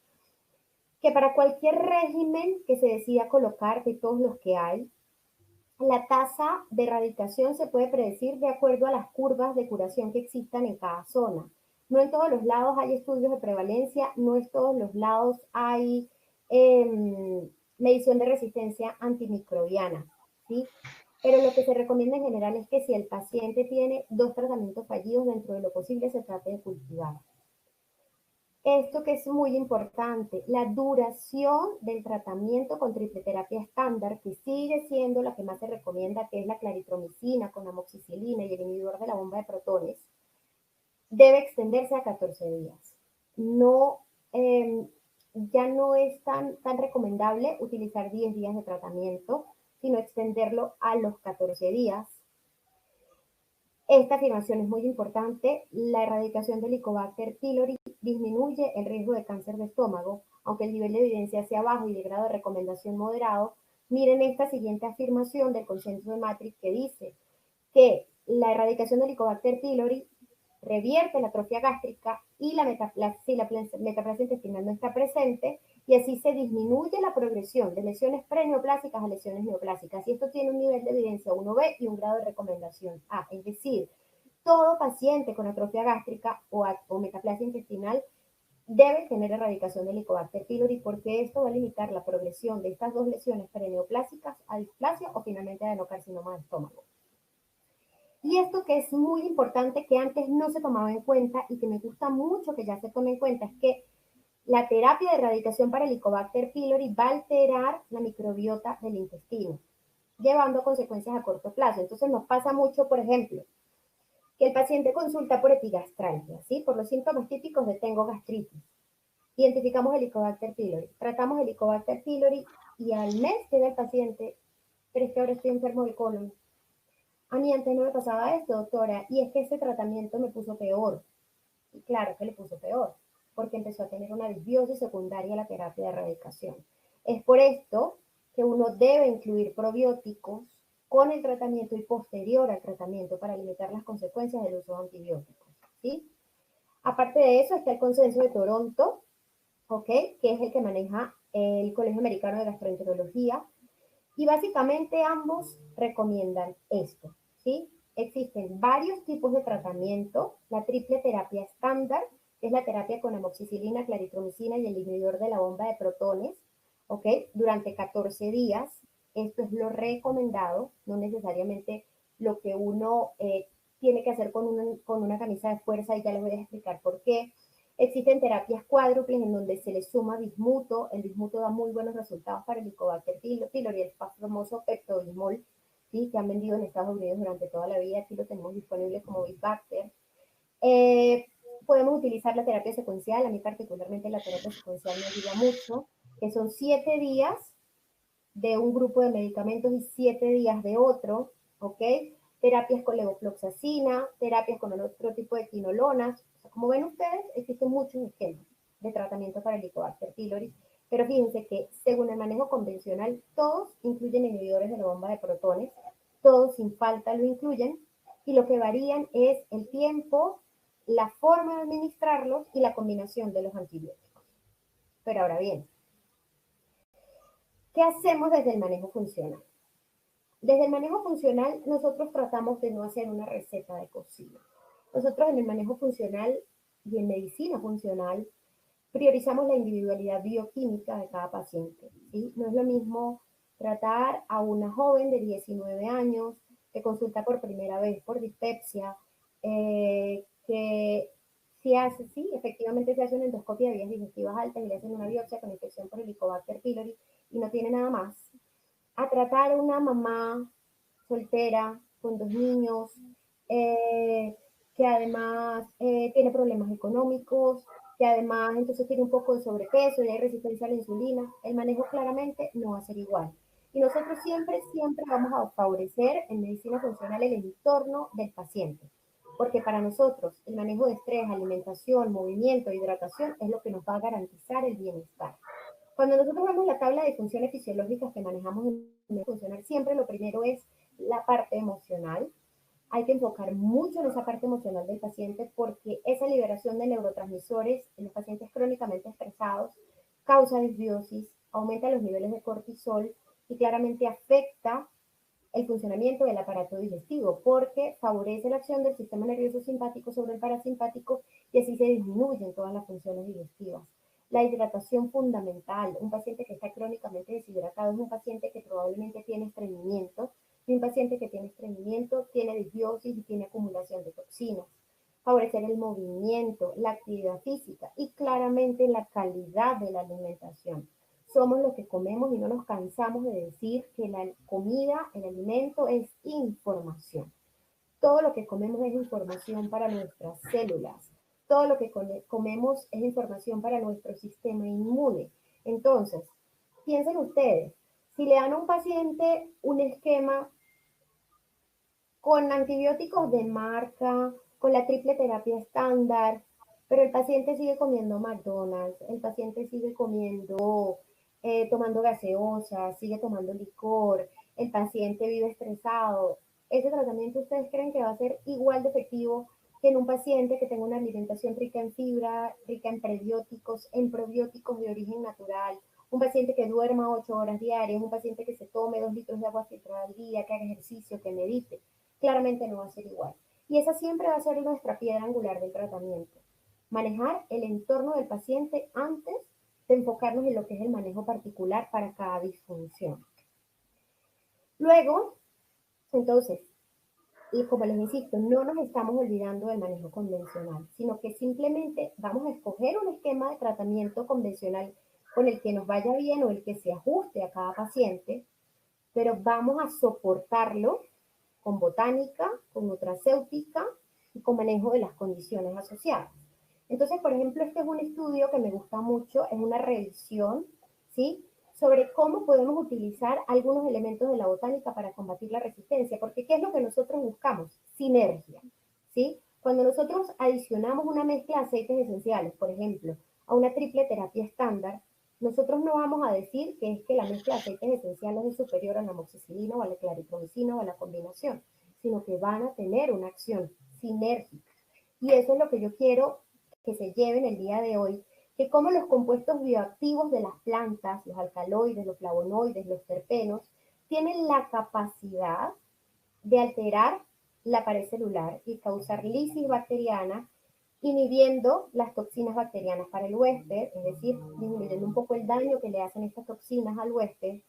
que para cualquier régimen que se decida colocar de todos los que hay, la tasa de erradicación se puede predecir de acuerdo a las curvas de curación que existan en cada zona. No en todos los lados hay estudios de prevalencia, no en todos los lados hay medición de resistencia antimicrobiana, ¿sí? Pero lo que se recomienda en general es que si el paciente tiene 2 tratamientos fallidos, dentro de lo posible se trate de cultivar. Esto que es muy importante, la duración del tratamiento con triple terapia estándar, que sigue siendo la que más se recomienda, que es la claritromicina con amoxicilina y el inhibidor de la bomba de protones, debe extenderse a 14 días. No, ya no es tan recomendable utilizar 10 días de tratamiento, sino extenderlo a los 14 días. Esta afirmación es muy importante. La erradicación del Helicobacter pylori disminuye el riesgo de cáncer de estómago, aunque el nivel de evidencia sea bajo y de grado de recomendación moderado. Miren esta siguiente afirmación del consenso de Maastricht que dice que la erradicación del Helicobacter pylori revierte la atrofia gástrica y si la metaplasia intestinal no está presente, y así se disminuye la progresión de lesiones preneoplásicas a lesiones neoplásicas. Y esto tiene un nivel de evidencia 1B y un grado de recomendación A. Es decir, todo paciente con atrofia gástrica o metaplasia intestinal debe tener erradicación del Helicobacter pylori, porque esto va a limitar la progresión de estas 2 lesiones preneoplásicas a displasia o finalmente a adenocarcinoma de estómago. Y esto que es muy importante, que antes no se tomaba en cuenta y que me gusta mucho que ya se tome en cuenta, es que la terapia de erradicación para el Helicobacter pylori va a alterar la microbiota del intestino, llevando a consecuencias a corto plazo. Entonces nos pasa mucho, por ejemplo, que el paciente consulta por epigastralgia, ¿sí? Por los síntomas típicos de tengo gastritis. Identificamos Helicobacter pylori, tratamos Helicobacter pylori y al mes llega el paciente, pero es que ahora estoy enfermo del colon. A mí antes no me pasaba esto, doctora, y es que ese tratamiento me puso peor. Y claro que le puso peor, porque empezó a tener una disbiosis secundaria a la terapia de erradicación. Es por esto que uno debe incluir probióticos con el tratamiento y posterior al tratamiento para limitar las consecuencias del uso de antibióticos, ¿sí? Aparte de eso está el consenso de Toronto, ¿ok? Que es el que maneja el Colegio Americano de Gastroenterología, y básicamente ambos recomiendan esto, ¿sí? existen varios tipos de tratamiento. La triple terapia estándar, que es la terapia con amoxicilina, claritromicina y el inhibidor de la bomba de protones, ¿ok? Durante 14 días. Esto es lo recomendado, no necesariamente lo que uno tiene que hacer con una camisa de fuerza, y ya les voy a explicar por qué. Existen terapias cuádruples en donde se le suma bismuto. El bismuto da muy buenos resultados para el Helicobacter pylori, el famoso Pepto-Bismol, ¿sí? Que han vendido en Estados Unidos durante toda la vida. Aquí lo tenemos disponible como Bisbacter. Podemos utilizar la terapia secuencial. A mí particularmente la terapia secuencial me ayuda mucho, que son 7 días de un grupo de medicamentos y 7 días de otro, ¿ok? Terapias con levofloxacina, terapias con otro tipo de quinolonas. O sea, como ven ustedes, existen muchos esquemas de tratamiento para el Helicobacter pylori, pero fíjense que según el manejo convencional, todos incluyen inhibidores de la bomba de protones, todos sin falta lo incluyen, y lo que varían es el tiempo, la forma de administrarlos y la combinación de los antibióticos. Pero ahora bien, ¿qué hacemos desde el manejo funcional? Desde el manejo funcional, nosotros tratamos de no hacer una receta de cocina. Nosotros en el manejo funcional y en medicina funcional priorizamos la individualidad bioquímica de cada paciente, ¿sí? No es lo mismo tratar a una joven de 19 años que consulta por primera vez por dispepsia, que si hace, sí, efectivamente se hace una endoscopia de vías digestivas altas y le hacen una biopsia con infección por Helicobacter pylori y no tiene nada más, a tratar a una mamá soltera con 2 niños, que además tiene problemas económicos, que además entonces tiene un poco de sobrepeso y hay resistencia a la insulina. El manejo claramente no va a ser igual. Y nosotros siempre, siempre vamos a favorecer en medicina funcional el entorno del paciente, porque para nosotros el manejo de estrés, alimentación, movimiento, hidratación es lo que nos va a garantizar el bienestar. Cuando nosotros vemos la tabla de funciones fisiológicas que manejamos en el funcional, siempre lo primero es la parte emocional. Hay que enfocar mucho en esa parte emocional del paciente, porque esa liberación de neurotransmisores en los pacientes crónicamente estresados causa disbiosis, aumenta los niveles de cortisol y claramente afecta el funcionamiento del aparato digestivo, porque favorece la acción del sistema nervioso simpático sobre el parasimpático y así se disminuyen todas las funciones digestivas. La hidratación fundamental. Un paciente que está crónicamente deshidratado es un paciente que probablemente tiene estreñimiento, y un paciente que tiene estreñimiento tiene disbiosis y tiene acumulación de toxinas. Favorecer el movimiento, la actividad física y claramente la calidad de la alimentación. Somos lo que comemos y no nos cansamos de decir que la comida, el alimento es información. Todo lo que comemos es información para nuestras células. Todo lo que comemos es información para nuestro sistema inmune. Entonces, piensen ustedes, si le dan a un paciente un esquema con antibióticos de marca, con la triple terapia estándar, pero el paciente sigue comiendo McDonald's, el paciente sigue comiendo, tomando gaseosa, sigue tomando licor, el paciente vive estresado. Ese tratamiento, ¿ustedes creen que va a ser igual de efectivo que en un paciente que tenga una alimentación rica en fibra, rica en prebióticos, en probióticos de origen natural? Un paciente que duerma 8 horas diarias, un paciente que se tome 2 litros de agua filtrada al día, que haga ejercicio, que medite. Claramente no va a ser igual. Y esa siempre va a ser nuestra piedra angular del tratamiento. Manejar el entorno del paciente antes de enfocarnos en lo que es el manejo particular para cada disfunción. Luego, entonces, y como les insisto, no nos estamos olvidando del manejo convencional, sino que simplemente vamos a escoger un esquema de tratamiento convencional con el que nos vaya bien o el que se ajuste a cada paciente, pero vamos a soportarlo con botánica, con nutracéutica y con manejo de las condiciones asociadas. Entonces, por ejemplo, este es un estudio que me gusta mucho, es una revisión, ¿sí?, sobre cómo podemos utilizar algunos elementos de la botánica para combatir la resistencia, porque ¿qué es lo que nosotros buscamos? Sinergia, ¿sí? Cuando nosotros adicionamos una mezcla de aceites esenciales, por ejemplo, a una triple terapia estándar, nosotros no vamos a decir que es que la mezcla de aceites esenciales es superior a la amoxicilina o a la claritromicina o a la combinación, sino que van a tener una acción sinérgica. Y eso es lo que yo quiero que se lleven el día de hoy, que como los compuestos bioactivos de las plantas, los alcaloides, los flavonoides, los terpenos, tienen la capacidad de alterar la pared celular y causar lisis bacteriana, inhibiendo las toxinas bacterianas para el huésped, es decir, disminuyendo un poco el daño que le hacen estas toxinas al huésped.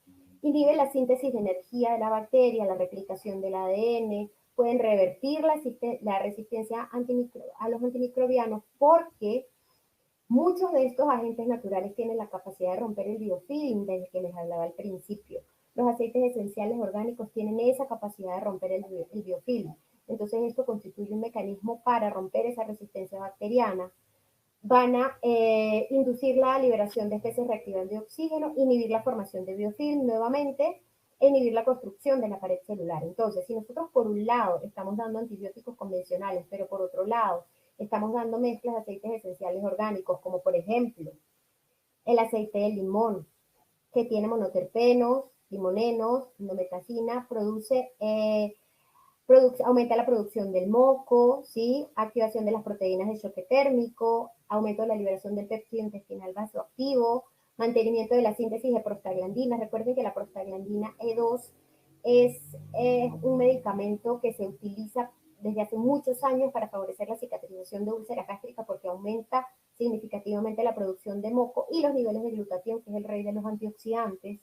Inhibe la síntesis de energía de la bacteria, la replicación del ADN, pueden revertir la resistencia a los antimicrobianos porque muchos de estos agentes naturales tienen la capacidad de romper el biofilm del que les hablaba al principio. Los aceites esenciales orgánicos tienen esa capacidad de romper el biofilm. Entonces esto constituye un mecanismo para romper esa resistencia bacteriana. Van a inducir la liberación de especies reactivas de oxígeno, inhibir la formación de biofilm nuevamente, e inhibir la construcción de la pared celular. Entonces, si nosotros por un lado estamos dando antibióticos convencionales, pero por otro lado estamos dando mezclas de aceites esenciales orgánicos, como por ejemplo el aceite de limón, que tiene monoterpenos, limonenos, indometacina, aumenta la producción del moco, ¿sí? Activación de las proteínas de choque térmico, aumento de la liberación del péptido intestinal vasoactivo, mantenimiento de la síntesis de prostaglandinas. Recuerden que la prostaglandina E2 es un medicamento que se utiliza desde hace muchos años para favorecer la cicatrización de úlcera gástrica porque aumenta significativamente la producción de moco y los niveles de glutatión, que es el rey de los antioxidantes.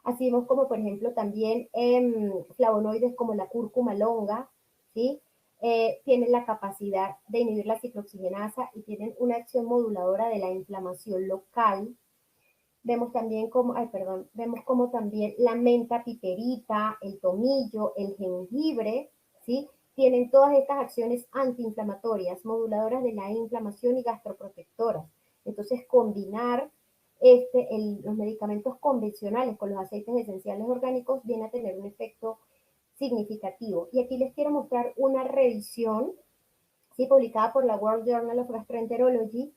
Así vemos como, por ejemplo, también flavonoides como la cúrcuma longa, ¿sí? Tienen la capacidad de inhibir la ciclooxigenasa y tienen una acción moduladora de la inflamación local. Vemos también como también la menta piperita, el tomillo, el jengibre, ¿sí? Tienen todas estas acciones antiinflamatorias, moduladoras de la inflamación y gastroprotectoras. Entonces, combinar los medicamentos convencionales con los aceites esenciales orgánicos viene a tener un efecto significativo. Y aquí les quiero mostrar una revisión, ¿sí? Publicada por la World Journal of Gastroenterology,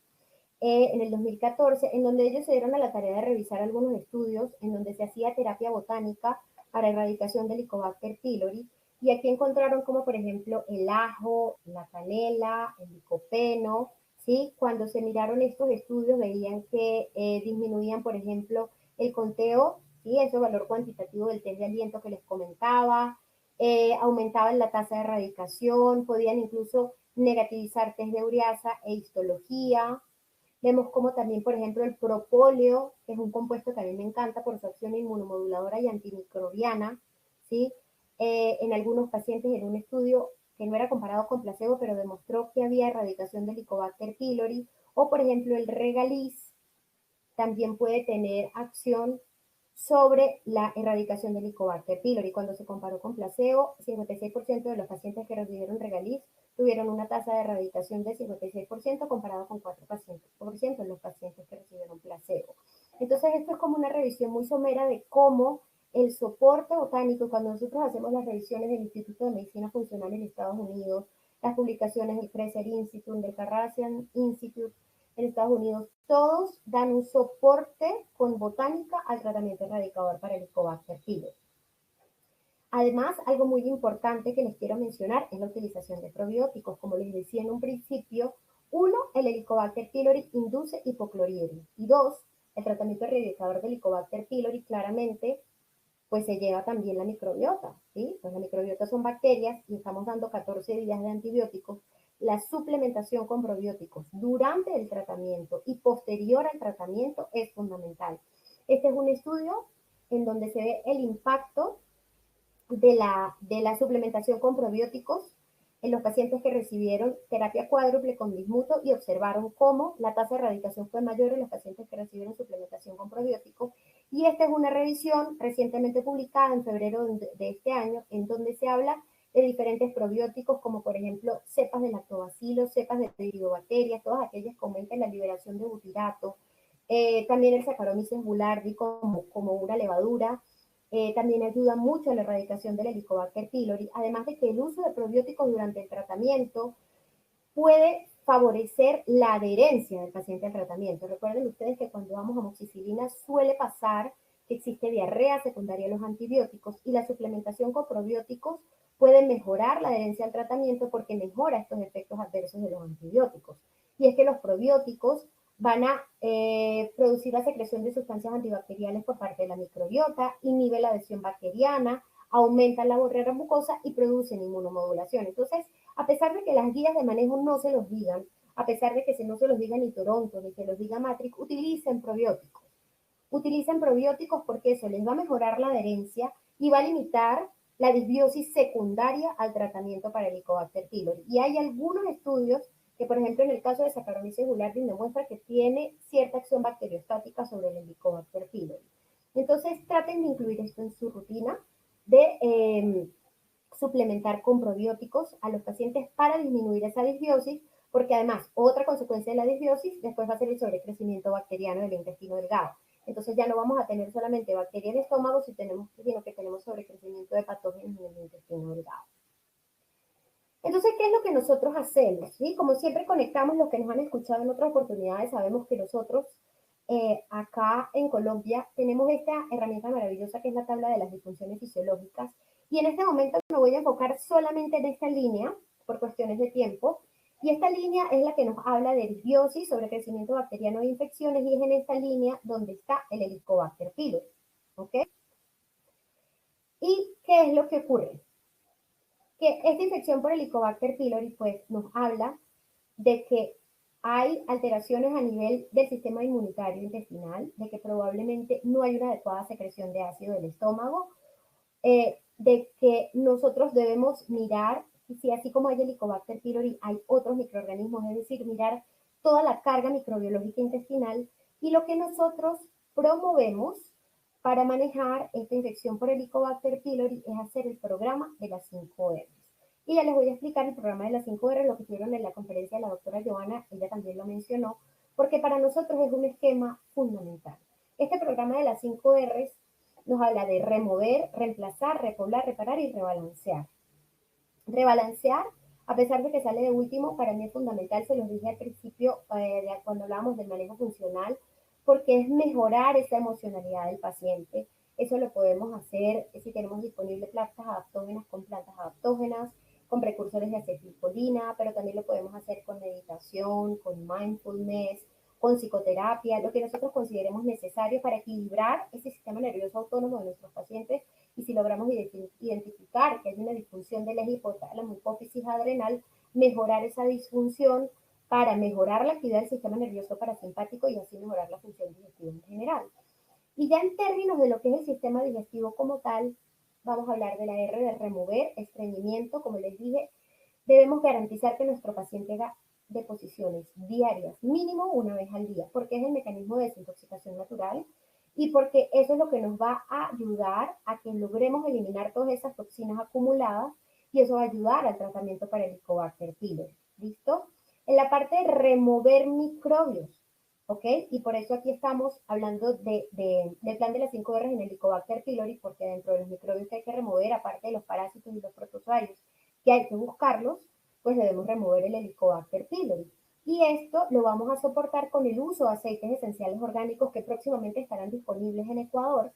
en el 2014, en donde ellos se dieron a la tarea de revisar algunos estudios en donde se hacía terapia botánica para erradicación del Helicobacter pylori, y aquí encontraron como por ejemplo el ajo, la canela, el licopeno, ¿sí? Cuando se miraron estos estudios veían que disminuían, por ejemplo, el conteo, ¿sí? Ese valor cuantitativo del test de aliento que les comentaba, aumentaban la tasa de erradicación, podían incluso negativizar test de ureasa e histología. Vemos como también, por ejemplo, el propóleo, que es un compuesto que a mí me encanta por su acción inmunomoduladora y antimicrobiana, ¿sí? En algunos pacientes en un estudio que no era comparado con placebo, pero demostró que había erradicación del Helicobacter pylori, o por ejemplo el Regaliz también puede tener acción sobre la erradicación del Helicobacter pylori. Cuando se comparó con placebo, 56% de los pacientes que recibieron Regaliz tuvieron una tasa de erradicación de 56% comparado con 4% en los pacientes que recibieron placebo. Entonces, esto es como una revisión muy somera de cómo el soporte botánico, cuando nosotros hacemos las revisiones del Instituto de Medicina Funcional en Estados Unidos, las publicaciones del Kresser Institute, del Carrathian Institute en Estados Unidos, todos dan un soporte con botánica al tratamiento erradicador para el Helicobacter pylori. Además, algo muy importante que les quiero mencionar es la utilización de probióticos. Como les decía en un principio, uno, el Helicobacter pylori induce hipocloridria. Y dos, el tratamiento erradicador del Helicobacter pylori claramente pues se lleva también la microbiota, ¿sí? Pues la microbiota son bacterias y estamos dando 14 días de antibióticos. La suplementación con probióticos durante el tratamiento y posterior al tratamiento es fundamental. Este es un estudio en donde se ve el impacto de la suplementación con probióticos en los pacientes que recibieron terapia cuádruple con bismuto y observaron cómo la tasa de erradicación fue mayor en los pacientes que recibieron suplementación con probióticos. Y esta es una revisión recientemente publicada en febrero de este año, en donde se habla de diferentes probióticos, como por ejemplo cepas de lactobacilos, cepas de bifidobacterias, todas aquellas que aumentan la liberación de butirato, también el Saccharomyces boulardii como una levadura. También ayuda mucho a la erradicación del Helicobacter pylori, además de que el uso de probióticos durante el tratamiento puede favorecer la adherencia del paciente al tratamiento. Recuerden ustedes que cuando damos amoxicilina suele pasar que existe diarrea secundaria a los antibióticos y la suplementación con probióticos puede mejorar la adherencia al tratamiento porque mejora estos efectos adversos de los antibióticos. Y es que los probióticos van a producir la secreción de sustancias antibacteriales por parte de la microbiota, inhibe la adhesión bacteriana, aumentan la barrera mucosa y producen inmunomodulación. Entonces, a pesar de que las guías de manejo no se los digan, a pesar de que no se los diga ni Toronto, ni que los diga Matrix, utilicen probióticos. Utilicen probióticos porque eso les va a mejorar la adherencia y va a limitar la disbiosis secundaria al tratamiento para Helicobacter pylori. Y hay algunos estudios que, por ejemplo, en el caso de Saccharomyces boulardii, demuestra que tiene cierta acción bacteriostática sobre el Helicobacter pylori. Entonces, traten de incluir esto en su rutina de suplementar con probióticos a los pacientes para disminuir esa disbiosis, porque además otra consecuencia de la disbiosis después va a ser el sobrecrecimiento bacteriano del intestino delgado. Entonces ya no vamos a tener solamente bacteria en el estómago, sino que tenemos sobrecrecimiento de patógenos en el intestino delgado. Entonces, ¿qué es lo que nosotros hacemos? ¿Sí? Como siempre conectamos lo que nos han escuchado en otras oportunidades, sabemos que nosotros acá en Colombia tenemos esta herramienta maravillosa que es la tabla de las disfunciones fisiológicas, y en este momento me voy a enfocar solamente en esta línea por cuestiones de tiempo, y esta línea es la que nos habla de disbiosis, sobrecrecimiento bacteriano e infecciones, y es en esta línea donde está el Helicobacter pylori. ¿Ok? ¿Y qué es lo que ocurre? Que esta infección por Helicobacter pylori pues nos habla de que hay alteraciones a nivel del sistema inmunitario intestinal, de que probablemente no hay una adecuada secreción de ácido del estómago, de que nosotros debemos mirar si así como hay Helicobacter pylori hay otros microorganismos, es decir, mirar toda la carga microbiológica intestinal, y lo que nosotros promovemos para manejar esta infección por Helicobacter pylori es hacer el programa de las 5 R. Y ya les voy a explicar el programa de las 5 R, lo que tuvieron en la conferencia de la doctora Joana, ella también lo mencionó, porque para nosotros es un esquema fundamental. Este programa de las 5 R nos habla de remover, reemplazar, repoblar, reparar y rebalancear. Rebalancear, a pesar de que sale de último, para mí es fundamental, se los dije al principio cuando hablábamos del manejo funcional, porque es mejorar esa emocionalidad del paciente. Eso lo podemos hacer si tenemos disponible plantas adaptógenas con plantas adaptógenas, con precursores de acetilcolina, pero también lo podemos hacer con meditación, con mindfulness, con psicoterapia, lo que nosotros consideremos necesario para equilibrar ese sistema nervioso autónomo de nuestros pacientes. Y si logramos identificar que hay una disfunción del eje hipotálamo, hipófisis adrenal, mejorar esa disfunción para mejorar la actividad del sistema nervioso parasimpático y así mejorar la función digestiva en general. Y ya en términos de lo que es el sistema digestivo como tal, vamos a hablar de la R de remover, estreñimiento, como les dije, debemos garantizar que nuestro paciente haga deposiciones diarias, mínimo una vez al día, porque es el mecanismo de desintoxicación natural y porque eso es lo que nos va a ayudar a que logremos eliminar todas esas toxinas acumuladas, y eso va a ayudar al tratamiento para el Helicobacter pylori. ¿Listo? En la parte de remover microbios, ¿ok? Y por eso aquí estamos hablando del plan de las 5 R en el Helicobacter pylori, porque dentro de los microbios que hay que remover, aparte de los parásitos y los protozoarios, que hay que buscarlos, pues debemos remover el Helicobacter pylori. Y esto lo vamos a soportar con el uso de aceites esenciales orgánicos que próximamente estarán disponibles en Ecuador.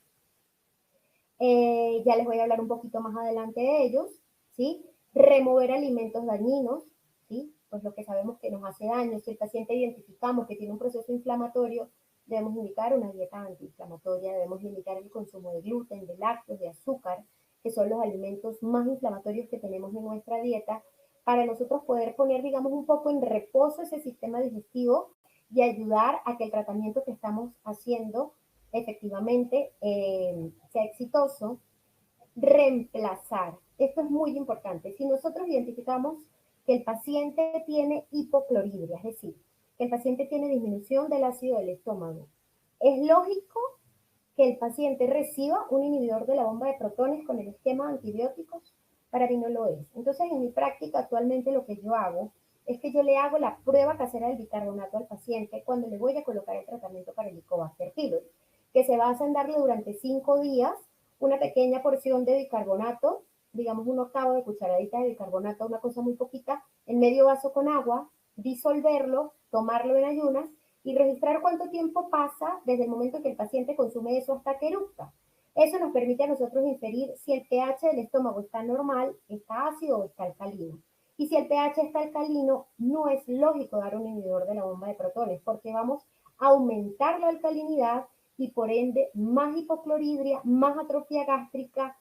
Ya les voy a hablar un poquito más adelante de ellos, ¿sí? Remover alimentos dañinos, ¿sí? Pues lo que sabemos que nos hace daño. Si el paciente identificamos que tiene un proceso inflamatorio, debemos indicar una dieta antiinflamatoria, debemos limitar el consumo de gluten, de lácteos, de azúcar, que son los alimentos más inflamatorios que tenemos en nuestra dieta, para nosotros poder poner, digamos, un poco en reposo ese sistema digestivo y ayudar a que el tratamiento que estamos haciendo efectivamente sea exitoso. Reemplazar. Esto es muy importante. Si nosotros identificamos que el paciente tiene hipocloridria, es decir, que el paciente tiene disminución del ácido del estómago, es lógico que el paciente reciba un inhibidor de la bomba de protones con el esquema de antibióticos. Para mí no lo es. Entonces, en mi práctica actualmente lo que yo hago es que yo le hago la prueba casera del bicarbonato al paciente cuando le voy a colocar el tratamiento para el Helicobacter pylori, que se basa en darle durante 5 días una pequeña porción de bicarbonato, digamos un octavo de cucharadita de bicarbonato, una cosa muy poquita, en medio vaso con agua, disolverlo, tomarlo en ayunas y registrar cuánto tiempo pasa desde el momento que el paciente consume eso hasta que eructa. Eso nos permite a nosotros inferir si el pH del estómago está normal, está ácido o está alcalino. Y si el pH está alcalino, no es lógico dar un inhibidor de la bomba de protones, porque vamos a aumentar la alcalinidad y por ende más hipocloridria, más atrofia gástrica,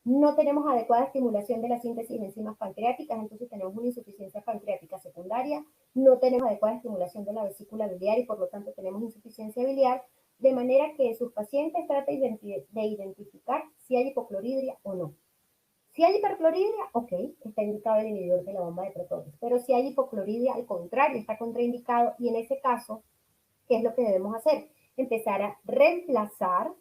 No tenemos adecuada estimulación de la síntesis de enzimas pancreáticas, entonces tenemos una insuficiencia pancreática secundaria. No tenemos adecuada estimulación de la vesícula biliar y por lo tanto tenemos insuficiencia biliar, de manera que sus pacientes traten de identificar si hay hipocloridria o no. Si hay hipercloridria, ok, está indicado el inhibidor de la bomba de protones, pero si hay hipocloridria, al contrario, está contraindicado y en ese caso, ¿qué es lo que debemos hacer? Empezar a reemplazar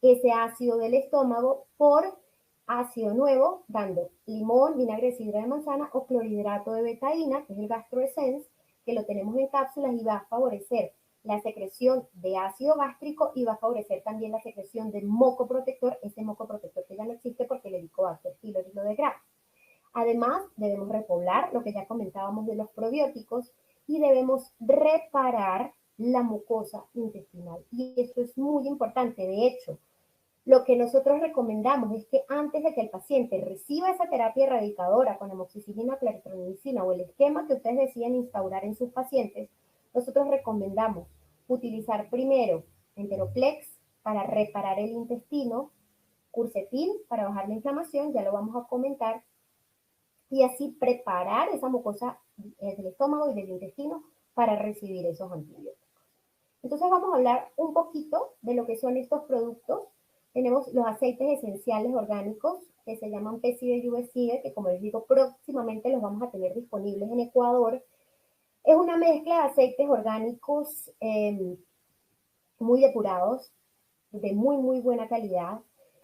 ese ácido del estómago por ácido nuevo, dando limón, vinagre de sidra de manzana o clorhidrato de betaína, que es el GastroEssence, que lo tenemos en cápsulas y va a favorecer la secreción de ácido gástrico y va a favorecer también la secreción de moco protector, ese moco protector que ya no existe porque el Helicobacter pylori lo degrada. Además, debemos repoblar lo que ya comentábamos de los probióticos y debemos reparar la mucosa intestinal. Y esto es muy importante. De hecho, lo que nosotros recomendamos es que antes de que el paciente reciba esa terapia erradicadora con amoxicilina, claritromicina o el esquema que ustedes deciden instaurar en sus pacientes, nosotros recomendamos utilizar primero Enteroplex para reparar el intestino, Cursetin para bajar la inflamación, ya lo vamos a comentar, y así preparar esa mucosa del estómago y del intestino para recibir esos antibióticos. Entonces vamos a hablar un poquito de lo que son estos productos. Tenemos los aceites esenciales orgánicos que se llaman PCB y USIDE, que como les digo, próximamente los vamos a tener disponibles en Ecuador. Es una mezcla de aceites orgánicos muy depurados, de muy buena calidad,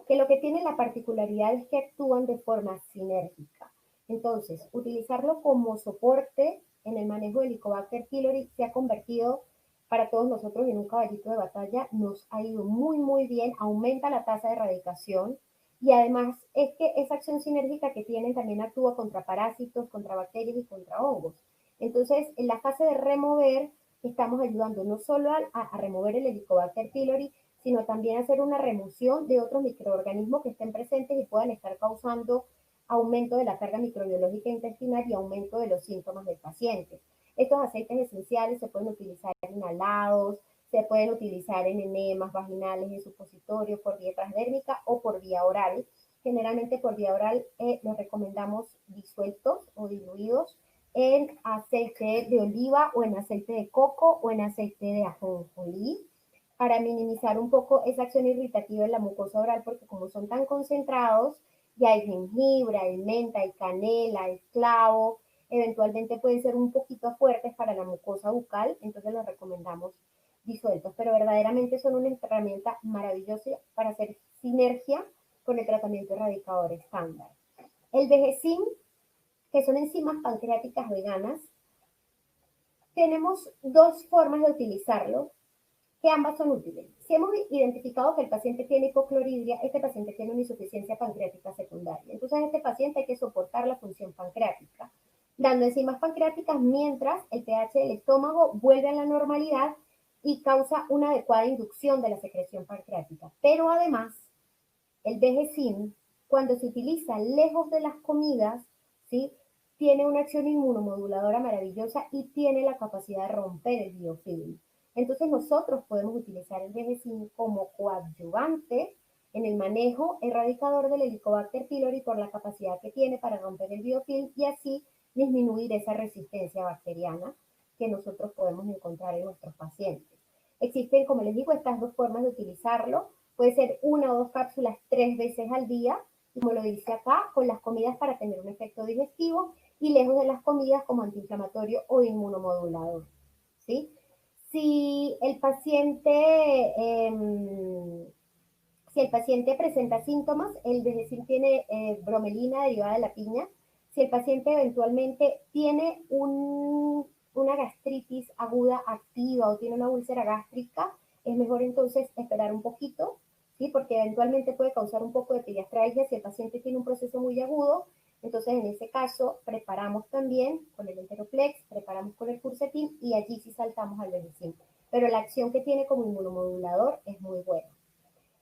que lo que tienen la particularidad es que actúan de forma sinérgica. Entonces, utilizarlo como soporte en el manejo del Helicobacter pylori se ha convertido para todos nosotros en un caballito de batalla, nos ha ido muy bien, aumenta la tasa de erradicación y además es que esa acción sinérgica que tienen también actúa contra parásitos, contra bacterias y contra hongos. Entonces, en la fase de remover, estamos ayudando no solo a remover el Helicobacter pylori, sino también a hacer una remoción de otros microorganismos que estén presentes y puedan estar causando aumento de la carga microbiológica intestinal y aumento de los síntomas del paciente. Estos aceites esenciales se pueden utilizar inhalados, se pueden utilizar en enemas vaginales, en supositorio, por vía transdérmica o por vía oral. Generalmente por vía oral los recomendamos disueltos o diluidos en aceite de oliva o en aceite de coco o en aceite de ajonjolí para minimizar un poco esa acción irritativa en la mucosa oral, porque como son tan concentrados, ya hay jengibre, hay menta, hay canela, hay clavo, eventualmente pueden ser un poquito fuertes para la mucosa bucal, entonces los recomendamos disueltos, pero verdaderamente son una herramienta maravillosa para hacer sinergia con el tratamiento erradicador estándar. El Vegecin, que son enzimas pancreáticas veganas, tenemos dos formas de utilizarlo, que ambas son útiles. Si hemos identificado que el paciente tiene hipocloridria, este paciente tiene una insuficiencia pancreática secundaria. Entonces, a este paciente hay que soportar la función pancreática, dando enzimas pancreáticas mientras el pH del estómago vuelve a la normalidad y causa una adecuada inducción de la secreción pancreática. Pero además, el Vegecin, cuando se utiliza lejos de las comidas, ¿sí?, tiene una acción inmunomoduladora maravillosa y tiene la capacidad de romper el biofilm. Entonces nosotros podemos utilizar el Vegecin como coadyuvante en el manejo erradicador del Helicobacter pylori por la capacidad que tiene para romper el biofilm y así disminuir esa resistencia bacteriana que nosotros podemos encontrar en nuestros pacientes. Existen, como les digo, estas dos formas de utilizarlo. Puede ser una o dos cápsulas 3 veces al día, como lo dice acá, con las comidas para tener un efecto digestivo y lejos de las comidas como antiinflamatorio o inmunomodulador, ¿sí? Si el paciente, si el paciente presenta síntomas, el Vegecin tiene bromelina derivada de la piña. Si el paciente eventualmente tiene una gastritis aguda activa o tiene una úlcera gástrica, es mejor entonces esperar un poquito, ¿sí? Porque eventualmente puede causar un poco de epigastralgia si el paciente tiene un proceso muy agudo. Entonces, en ese caso, preparamos también con el Enteroplex, preparamos con el Cursetin y allí sí saltamos al Vegecin. Pero la acción que tiene como inmunomodulador es muy buena.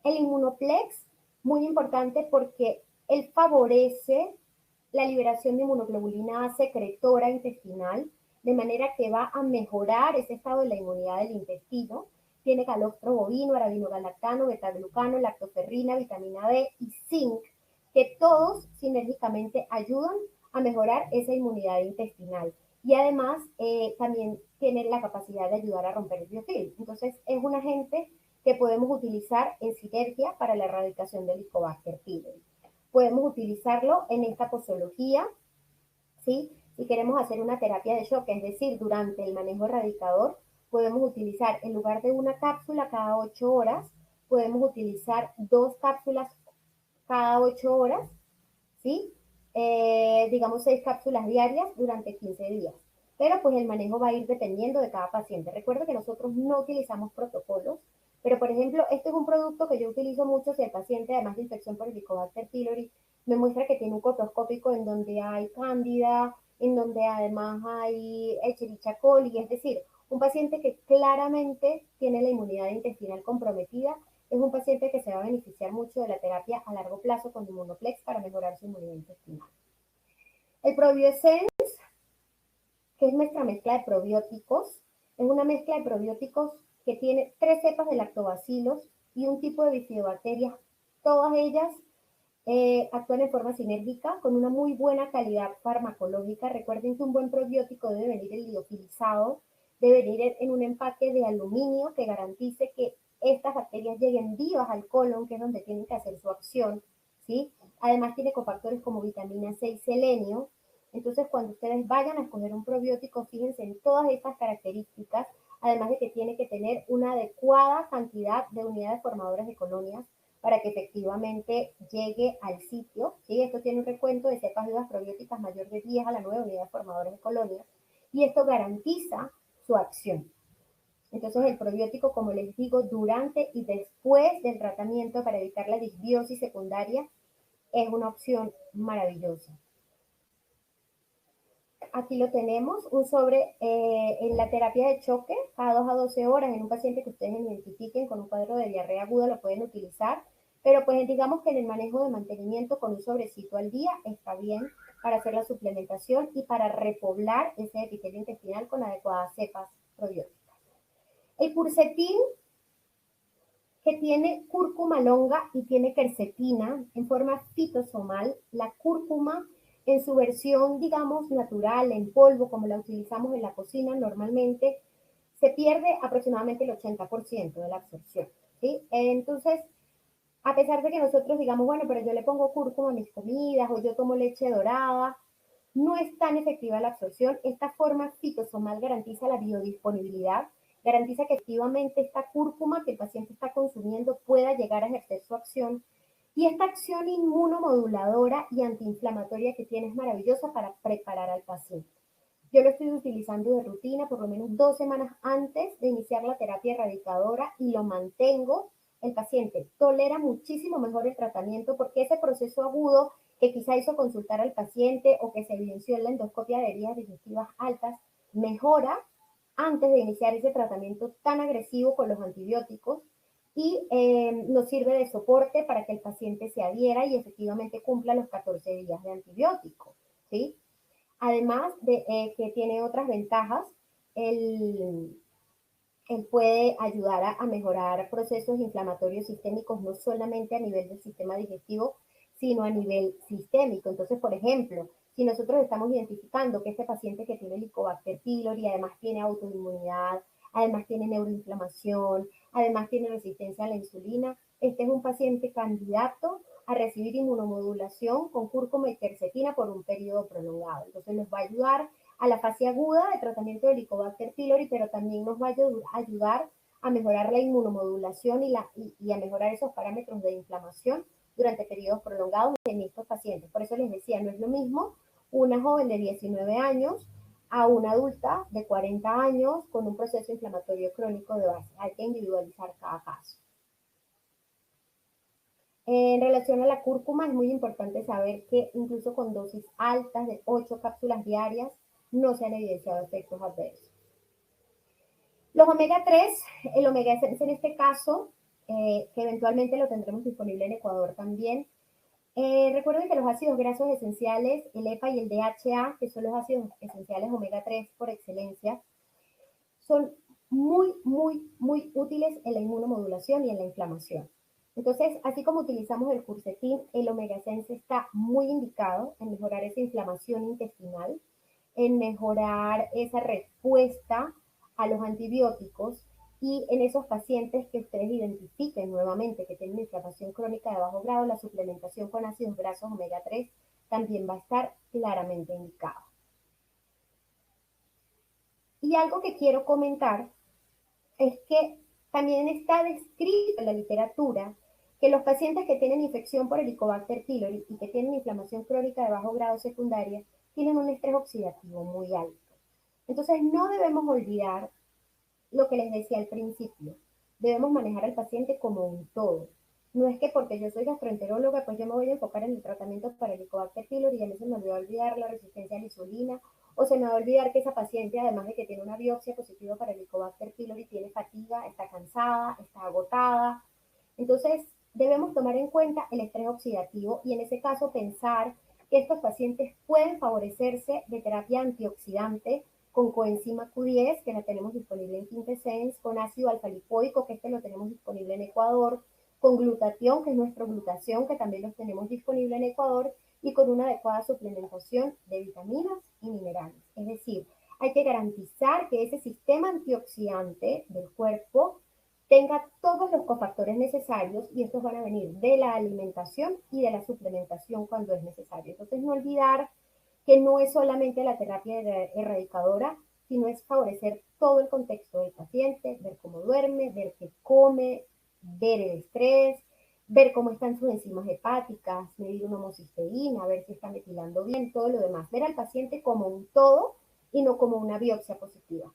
El Inmunoplex, muy importante porque él favorece la liberación de inmunoglobulina A secretora intestinal, de manera que va a mejorar ese estado de la inmunidad del intestino. Tiene calostro bovino, arabinogalactano, betaglucano, lactoferrina, vitamina D y zinc, que todos sinérgicamente ayudan a mejorar esa inmunidad intestinal. Y además también tiene la capacidad de ayudar a romper el biofilm. Entonces es un agente que podemos utilizar en sinergia para la erradicación del Helicobacter pylori. Podemos utilizarlo en esta posología, ¿sí? Si queremos hacer una terapia de shock, es decir, durante el manejo erradicador, podemos utilizar, en lugar de una cápsula cada 8 horas, podemos utilizar 2 cápsulas cada 8 horas, ¿sí? Digamos 6 cápsulas diarias durante 15 días. Pero pues el manejo va a ir dependiendo de cada paciente. Recuerda que nosotros no utilizamos protocolos, pero por ejemplo, este es un producto que yo utilizo mucho si el paciente, además de infección por Helicobacter pylori, me muestra que tiene un colposcópico en donde hay cándida, en donde además hay Escherichia coli, es decir, un paciente que claramente tiene la inmunidad intestinal comprometida, es un paciente que se va a beneficiar mucho de la terapia a largo plazo con Immunoplex para mejorar su inmunidad intestinal. El ProbioEssence, que es nuestra mezcla de probióticos, es una mezcla de probióticos que tiene 3 cepas de lactobacilos y un tipo de bifidobacterias, todas ellas actúan en forma sinérgica con una muy buena calidad farmacológica. Recuerden que un buen probiótico debe venir liofilizado, debe venir en un empaque de aluminio que garantice que estas bacterias lleguen vivas al colon, que es donde tienen que hacer su acción, ¿sí? Además tiene cofactores como vitamina C y selenio. Entonces, cuando ustedes vayan a escoger un probiótico, fíjense en todas estas características, además de que tiene que tener una adecuada cantidad de unidades formadoras de colonias para que efectivamente llegue al sitio. ¿Sí? Esto tiene un recuento de cepas vivas probióticas mayor de 10 a la 9 unidades formadoras de colonias y esto garantiza su acción. Entonces el probiótico, como les digo, durante y después del tratamiento para evitar la disbiosis secundaria es una opción maravillosa. Aquí lo tenemos, un sobre en la terapia de choque, cada 2 a 12 horas en un paciente que ustedes identifiquen con un cuadro de diarrea aguda lo pueden utilizar, pero pues digamos que en el manejo de mantenimiento con un sobrecito al día está bien para hacer la suplementación y para repoblar ese epitelio intestinal con adecuadas cepas probióticas. El Purcetin, que tiene cúrcuma longa y tiene quercetina en forma fitosomal. La cúrcuma en su versión, digamos, natural, en polvo, como la utilizamos en la cocina normalmente, se pierde aproximadamente el 80% de la absorción, ¿sí? Entonces, a pesar de que nosotros digamos, bueno, pero yo le pongo cúrcuma a mis comidas o yo tomo leche dorada, no es tan efectiva la absorción. Esta forma fitosomal garantiza la biodisponibilidad, garantiza que efectivamente esta cúrcuma que el paciente está consumiendo pueda llegar a ejercer su acción. Y esta acción inmunomoduladora y antiinflamatoria que tiene es maravillosa para preparar al paciente. Yo lo estoy utilizando de rutina por lo menos 2 semanas antes de iniciar la terapia erradicadora y lo mantengo. El paciente tolera muchísimo mejor el tratamiento porque ese proceso agudo que quizá hizo consultar al paciente o que se evidenció en la endoscopia de heridas digestivas altas mejora antes de iniciar ese tratamiento tan agresivo con los antibióticos y nos sirve de soporte para que el paciente se adhiera y efectivamente cumpla los 14 días de antibiótico, ¿sí? Además de que tiene otras ventajas, él puede ayudar a mejorar procesos inflamatorios sistémicos, no solamente a nivel del sistema digestivo, sino a nivel sistémico. Entonces, por ejemplo, si nosotros estamos identificando que este paciente que tiene Helicobacter pylori, además tiene autoinmunidad, además tiene neuroinflamación, además tiene resistencia a la insulina, este es un paciente candidato a recibir inmunomodulación con cúrcuma y quercetina por un periodo prolongado. Entonces nos va a ayudar a la fase aguda de tratamiento de Helicobacter pylori, pero también nos va a ayudar a mejorar la inmunomodulación y a mejorar esos parámetros de inflamación durante periodos prolongados en estos pacientes. Por eso les decía, no es lo mismo una joven de 19 años a una adulta de 40 años con un proceso inflamatorio crónico de base. Hay que individualizar cada caso. En relación a la cúrcuma, es muy importante saber que incluso con dosis altas de 8 cápsulas diarias, no se han evidenciado efectos adversos. Los omega 3, el omega 6 en este caso, que eventualmente lo tendremos disponible en Ecuador también. Recuerden que los ácidos grasos esenciales, el EPA y el DHA, que son los ácidos esenciales omega 3 por excelencia, son muy útiles en la inmunomodulación y en la inflamación. Entonces, así como utilizamos el quercetín, el omega 6 está muy indicado en mejorar esa inflamación intestinal, en mejorar esa respuesta a los antibióticos y en esos pacientes que ustedes identifiquen nuevamente que tienen inflamación crónica de bajo grado, la suplementación con ácidos grasos omega 3 también va a estar claramente indicada. Y algo que quiero comentar es que también está descrito en la literatura que los pacientes que tienen infección por Helicobacter pylori y que tienen inflamación crónica de bajo grado secundaria tienen un estrés oxidativo muy alto. Entonces no debemos olvidar lo que les decía al principio. Debemos manejar al paciente como un todo. No es que porque yo soy gastroenteróloga, pues yo me voy a enfocar en el tratamiento para Helicobacter pylori y a mí se me va a olvidar la resistencia a la insulina, o se me va a olvidar que esa paciente, además de que tiene una biopsia positiva para Helicobacter pylori, tiene fatiga, está cansada, está agotada. Entonces, debemos tomar en cuenta el estrés oxidativo y en ese caso pensar que estos pacientes pueden favorecerse de terapia antioxidante con coenzima Q10, que la tenemos disponible en Quintessence, con ácido alfa-lipoico, que este lo tenemos disponible en Ecuador, con glutatión, que es nuestro glutación, que también los tenemos disponible en Ecuador, y con una adecuada suplementación de vitaminas y minerales. Es decir, hay que garantizar que ese sistema antioxidante del cuerpo tenga todos los cofactores necesarios y estos van a venir de la alimentación y de la suplementación cuando es necesario. Entonces, no olvidar que no es solamente la terapia erradicadora, sino es favorecer todo el contexto del paciente, ver cómo duerme, ver qué come, ver el estrés, ver cómo están sus enzimas hepáticas, medir una homocisteína, ver si está metilando bien, todo lo demás. Ver al paciente como un todo y no como una biopsia positiva,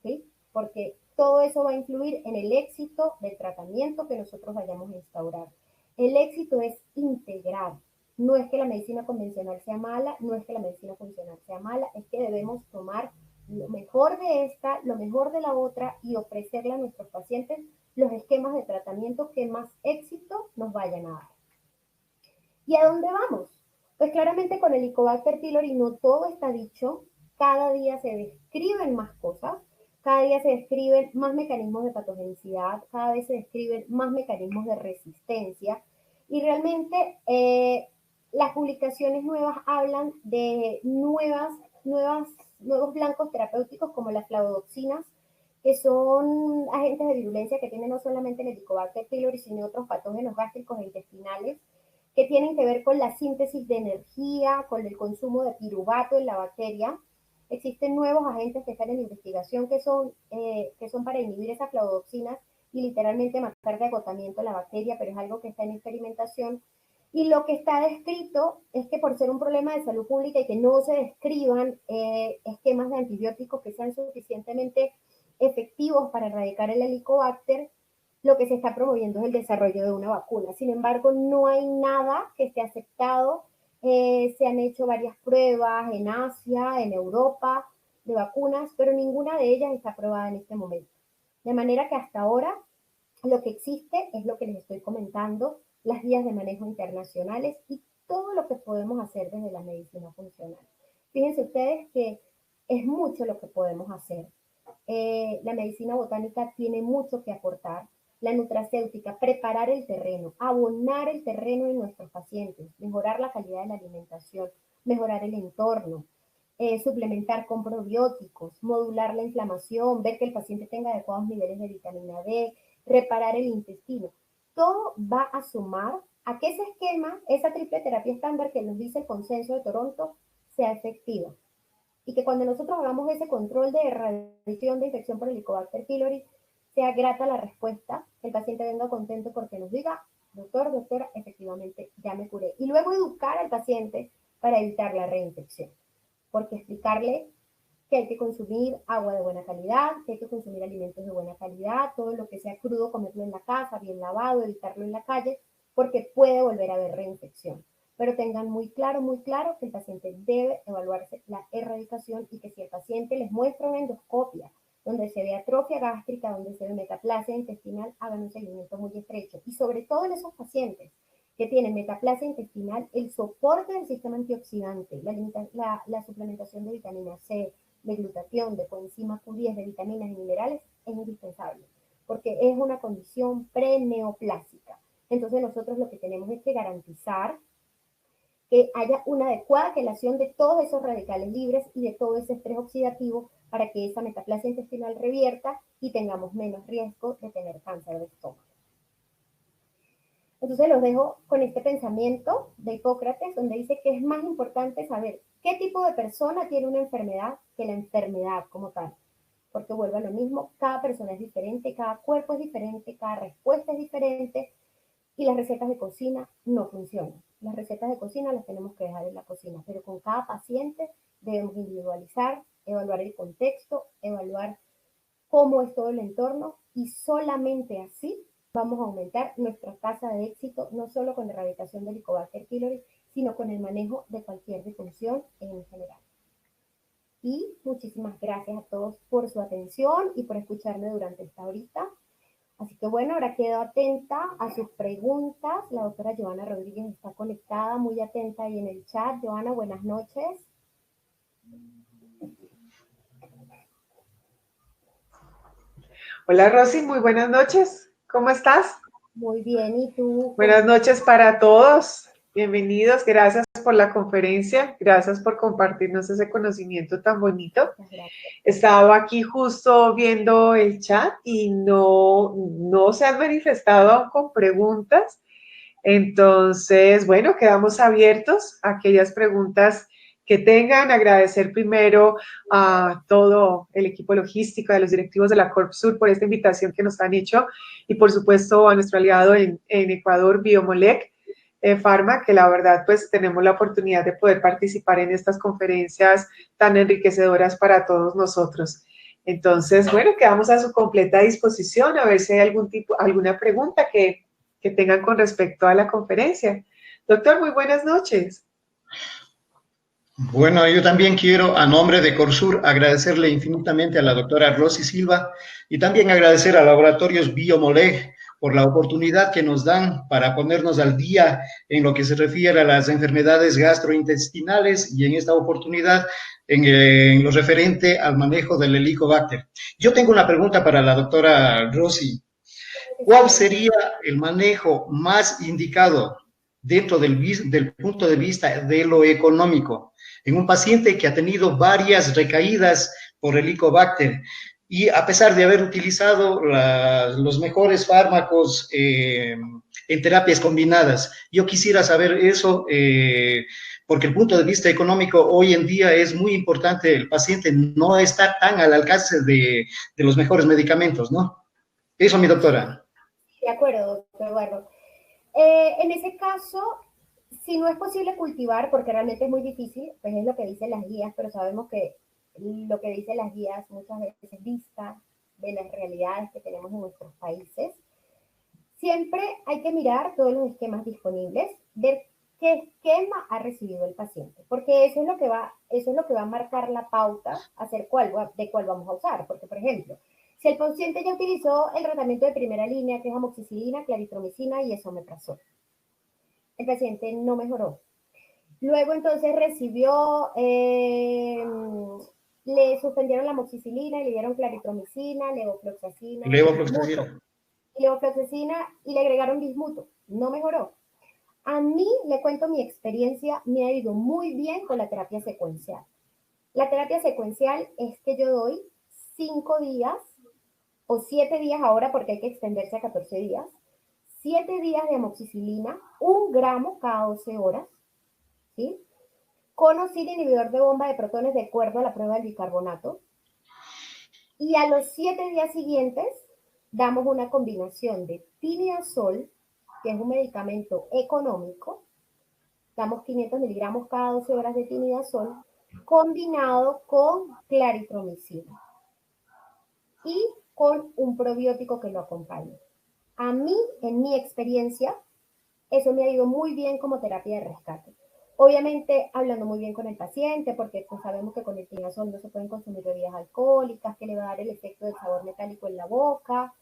¿sí? Porque todo eso va a influir en el éxito del tratamiento que nosotros vayamos a instaurar. El éxito es integrar. No es que la medicina convencional sea mala, no es que la medicina funcional sea mala, es que debemos tomar lo mejor de esta, lo mejor de la otra y ofrecerle a nuestros pacientes los esquemas de tratamiento que más éxito nos vayan a dar. ¿Y a dónde vamos? Pues claramente con el Helicobacter pylori no todo está dicho, cada día se describen más cosas, cada día se describen más mecanismos de patogenicidad, cada vez se describen más mecanismos de resistencia y realmente las publicaciones nuevas hablan de nuevos blancos terapéuticos como las flavodoxinas, que son agentes de virulencia que tienen no solamente el Helicobacter pylori, sino otros patógenos gástricos e intestinales, que tienen que ver con la síntesis de energía, con el consumo de piruvato en la bacteria. Existen nuevos agentes que están en investigación que son para inhibir esas flavodoxinas y literalmente matar de agotamiento la bacteria, pero es algo que está en experimentación. Y lo que está descrito es que por ser un problema de salud pública y que no se describan esquemas de antibióticos que sean suficientemente efectivos para erradicar el helicobacter, lo que se está promoviendo es el desarrollo de una vacuna. Sin embargo, no hay nada que esté aceptado. Se han hecho varias pruebas en Asia, en Europa, de vacunas, pero ninguna de ellas está aprobada en este momento. De manera que hasta ahora lo que existe es lo que les estoy comentando, las guías de manejo internacionales y todo lo que podemos hacer desde la medicina funcional. Fíjense ustedes que es mucho lo que podemos hacer. La medicina botánica tiene mucho que aportar. La nutracéutica, preparar el terreno, abonar el terreno en nuestros pacientes, mejorar la calidad de la alimentación, mejorar el entorno, suplementar con probióticos, modular la inflamación, ver que el paciente tenga adecuados niveles de vitamina D, reparar el intestino. Todo va a sumar a que ese esquema, esa triple terapia estándar que nos dice el consenso de Toronto, sea efectiva. Y que cuando nosotros hagamos ese control de erradicación de infección por Helicobacter pylori, sea grata la respuesta, que el paciente venga contento porque nos diga, doctor, doctora, efectivamente ya me curé. Y luego educar al paciente para evitar la reinfección. Porque explicarle que hay que consumir agua de buena calidad, que hay que consumir alimentos de buena calidad, todo lo que sea crudo, comerlo en la casa, bien lavado, evitarlo en la calle, porque puede volver a haber reinfección. Pero tengan muy claro que el paciente debe evaluarse la erradicación y que si el paciente les muestra una endoscopia donde se ve atrofia gástrica, donde se ve metaplasia intestinal, hagan un seguimiento muy estrecho. Y sobre todo en esos pacientes que tienen metaplasia intestinal, el soporte del sistema antioxidante, la suplementación de vitamina C, de glutatión, de coenzima Q10, de vitaminas y minerales, es indispensable, porque es una condición preneoplásica. Entonces nosotros lo que tenemos es que garantizar que haya una adecuada quelación de todos esos radicales libres y de todo ese estrés oxidativo para que esa metaplasia intestinal revierta y tengamos menos riesgo de tener cáncer de estómago. Entonces los dejo con este pensamiento de Hipócrates, donde dice que es más importante saber qué tipo de persona tiene una enfermedad que la enfermedad como tal. Porque vuelve a lo mismo, cada persona es diferente, cada cuerpo es diferente, cada respuesta es diferente y las recetas de cocina no funcionan. Las recetas de cocina las tenemos que dejar en la cocina, pero con cada paciente debemos individualizar, evaluar el contexto, evaluar cómo es todo el entorno y solamente así vamos a aumentar nuestra tasa de éxito, no solo con la erradicación del Helicobacter pylori, sino con el manejo de cualquier disfunción en general. Y muchísimas gracias a todos por su atención y por escucharme durante esta horita. Así que bueno, ahora quedo atenta a sus preguntas. La doctora Joana Rodríguez está conectada, muy atenta ahí en el chat. Joana, buenas noches. Hola Rosy, muy buenas noches. ¿Cómo estás? Muy bien, ¿y tú? Buenas noches para todos. Bienvenidos. Gracias por la conferencia. Gracias por compartirnos ese conocimiento tan bonito. Estaba aquí justo viendo el chat y no se han manifestado aún con preguntas. Entonces, bueno, quedamos abiertos a aquellas preguntas que tengan. Agradecer primero a todo el equipo logístico, a los directivos de la Corpsur por esta invitación que nos han hecho y por supuesto a nuestro aliado en Ecuador, Biomolec Pharma, que la verdad pues tenemos la oportunidad de poder participar en estas conferencias tan enriquecedoras para todos nosotros. Entonces, bueno, quedamos a su completa disposición a ver si hay alguna pregunta que tengan con respecto a la conferencia. Doctor, muy buenas noches. Bueno, yo también quiero, a nombre de Corsur, agradecerle infinitamente a la doctora Rosy Silva y también agradecer a Laboratorios Biomolec por la oportunidad que nos dan para ponernos al día en lo que se refiere a las enfermedades gastrointestinales y en esta oportunidad en lo referente al manejo del Helicobacter. Yo tengo una pregunta para la doctora Rosy. ¿Cuál sería el manejo más indicado dentro del punto de vista de lo económico en un paciente que ha tenido varias recaídas por Helicobacter y a pesar de haber utilizado los mejores fármacos en terapias combinadas? Yo quisiera saber eso porque el punto de vista económico hoy en día es muy importante. El paciente no está tan al alcance de los mejores medicamentos, ¿no? Eso, mi doctora. De acuerdo, doctor Eduardo. En ese caso, si no es posible cultivar, porque realmente es muy difícil, pues es lo que dicen las guías, pero sabemos que lo que dicen las guías muchas veces dista de las realidades que tenemos en nuestros países. Siempre hay que mirar todos los esquemas disponibles, ver qué esquema ha recibido el paciente, porque eso es lo que va a marcar la pauta de cuál vamos a usar. Porque, por ejemplo, si el paciente ya utilizó el tratamiento de primera línea, que es amoxicilina, claritromicina y esomeprazol, el paciente no mejoró. Luego entonces le suspendieron la amoxicilina, le dieron claritromicina, levofloxacina, y le agregaron bismuto. No mejoró. A mí, le cuento mi experiencia, me ha ido muy bien con la terapia secuencial. La terapia secuencial es que yo doy 5 días o 7 días ahora, porque hay que extenderse a 14 días, 7 días de amoxicilina, 1 gramo cada 12 horas, ¿sí? Con o sin inhibidor de bomba de protones de acuerdo a la prueba del bicarbonato. Y a los 7 días siguientes damos una combinación de tinidazol, que es un medicamento económico, damos 500 miligramos cada 12 horas de tinidazol, combinado con claritromicina y con un probiótico que lo acompañe. A mí, en mi experiencia, eso me ha ido muy bien como terapia de rescate. Obviamente, hablando muy bien con el paciente, porque pues sabemos que con el tinidazol no se pueden consumir bebidas alcohólicas, que le va a dar el efecto del sabor metálico en la boca.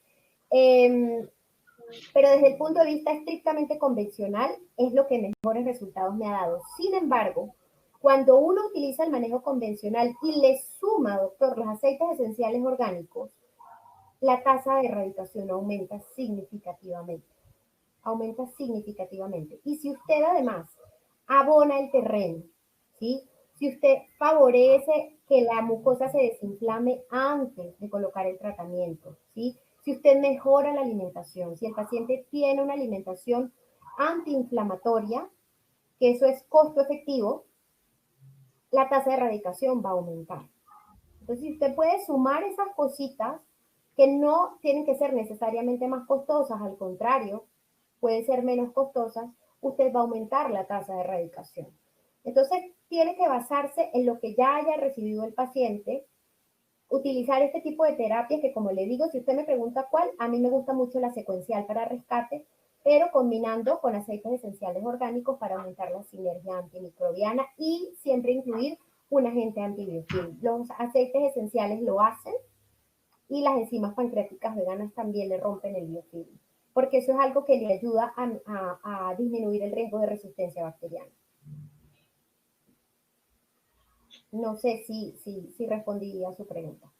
Pero desde el punto de vista estrictamente convencional, es lo que mejores resultados me ha dado. Sin embargo, cuando uno utiliza el manejo convencional y le suma, doctor, los aceites esenciales orgánicos, la tasa de erradicación aumenta significativamente. aumenta significativamente. Y si usted además abona el terreno, ¿sí? Si usted favorece que la mucosa se desinflame antes de colocar el tratamiento, ¿sí? Si usted mejora la alimentación, si el paciente tiene una alimentación antiinflamatoria, que eso es costo efectivo, la tasa de erradicación va a aumentar. Entonces, si usted puede sumar esas cositas que no tienen que ser necesariamente más costosas, al contrario, pueden ser menos costosas, usted va a aumentar la tasa de erradicación. Entonces, tiene que basarse en lo que ya haya recibido el paciente, utilizar este tipo de terapias que, como le digo, si usted me pregunta cuál, a mí me gusta mucho la secuencial para rescate, pero combinando con aceites esenciales orgánicos para aumentar la sinergia antimicrobiana y siempre incluir un agente antibiofílico. Los aceites esenciales lo hacen y las enzimas pancreáticas veganas también le rompen el biofilm, porque eso es algo que le ayuda a disminuir el riesgo de resistencia bacteriana. No sé si respondí a su pregunta.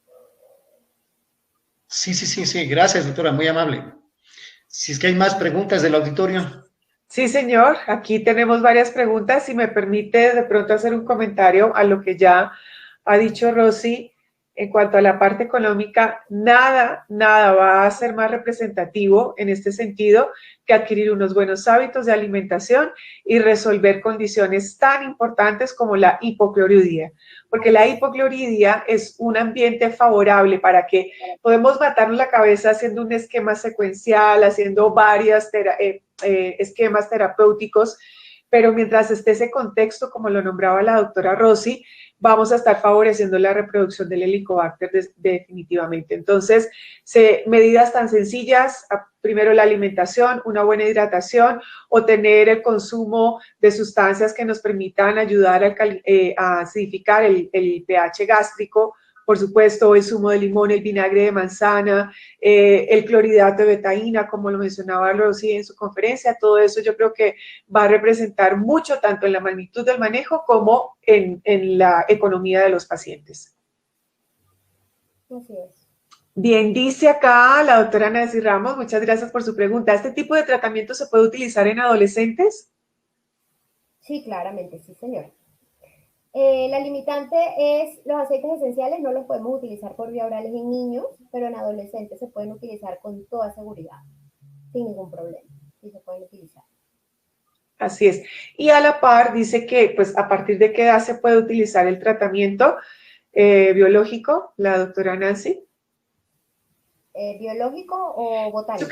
Sí. Gracias, doctora, muy amable. Si es que hay más preguntas del auditorio. Sí, señor. Aquí tenemos varias preguntas. Si me permite de pronto hacer un comentario a lo que ya ha dicho Rosy en cuanto a la parte económica, nada va a ser más representativo en este sentido que adquirir unos buenos hábitos de alimentación y resolver condiciones tan importantes como la hipocloridía, porque la hipocloridía es un ambiente favorable para que podemos matarnos la cabeza haciendo un esquema secuencial, haciendo varias esquemas terapéuticos, pero mientras esté ese contexto, como lo nombraba la doctora Rosy, vamos a estar favoreciendo la reproducción del Helicobacter definitivamente. Entonces, medidas tan sencillas, primero la alimentación, una buena hidratación o tener el consumo de sustancias que nos permitan ayudar a acidificar el pH gástrico, por supuesto, el zumo de limón, el vinagre de manzana, el clorhidrato de betaína, como lo mencionaba Rosy en su conferencia, todo eso yo creo que va a representar mucho tanto en la magnitud del manejo como en la economía de los pacientes. Así es. Bien, dice acá la doctora Nancy Ramos, muchas gracias por su pregunta. ¿Este tipo de tratamiento se puede utilizar en adolescentes? Sí, claramente, sí, señor. La limitante es los aceites esenciales no los podemos utilizar por vía oral en niños, pero en adolescentes se pueden utilizar con toda seguridad, sin ningún problema. Sí se pueden utilizar. Así es. Y a la par dice que, pues, a partir de qué edad se puede utilizar el tratamiento biológico, la doctora Nancy. ¿Biológico o botánico?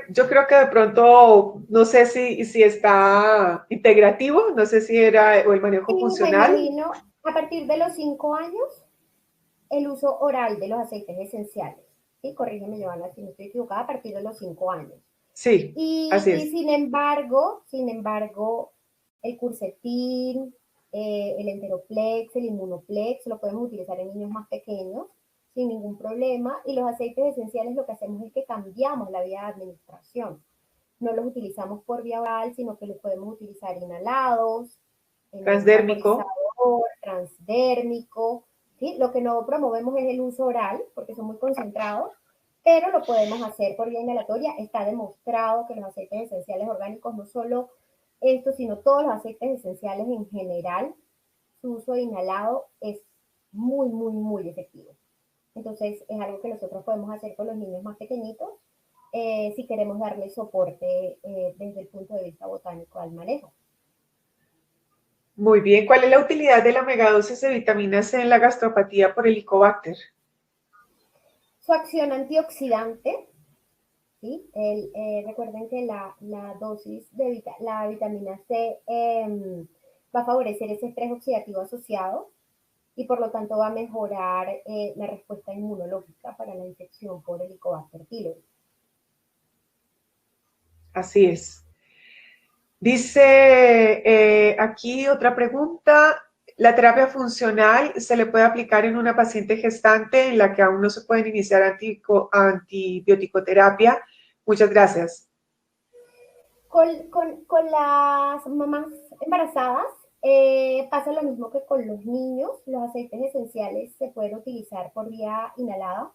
Yo creo que de pronto, no sé si está integrativo, no sé si era o el manejo Sí, me funcional. imagino, a partir de los 5 años, el uso oral de los aceites esenciales. ¿Sí? Corrígeme, Joana, si no estoy equivocada, a partir de los 5 años. Sí, así Y es. sin embargo, el Cursetin, el Enteroplex, el Inmunoplex, lo podemos utilizar en niños más pequeños sin ningún problema. Y los aceites esenciales lo que hacemos es que cambiamos la vía de administración. No los utilizamos por vía oral, sino que los podemos utilizar inhalados, en un Transdérmico. vaporizador, transdérmico. ¿Sí? Lo que no promovemos es el uso oral, porque son muy concentrados, pero lo podemos hacer por vía inhalatoria. Está demostrado que los aceites esenciales orgánicos, no solo estos, sino todos los aceites esenciales en general, su uso inhalado es muy efectivo. Entonces, es algo que nosotros podemos hacer con los niños más pequeñitos si queremos darle soporte desde el punto de vista botánico al manejo. Muy bien. ¿Cuál es la utilidad de la megadosis de vitamina C en la gastropatía por Helicobacter? Su acción antioxidante, ¿sí? Recuerden que la dosis de la vitamina C va a favorecer ese estrés oxidativo asociado y por lo tanto va a mejorar la respuesta inmunológica para la infección por Helicobacter pylori. Así es. Dice aquí otra pregunta. ¿La terapia funcional se le puede aplicar en una paciente gestante en la que aún no se pueden iniciar antibioticoterapia? Muchas gracias. Con las mamás embarazadas pasa lo mismo que con los niños. Los aceites esenciales se pueden utilizar por vía inhalada,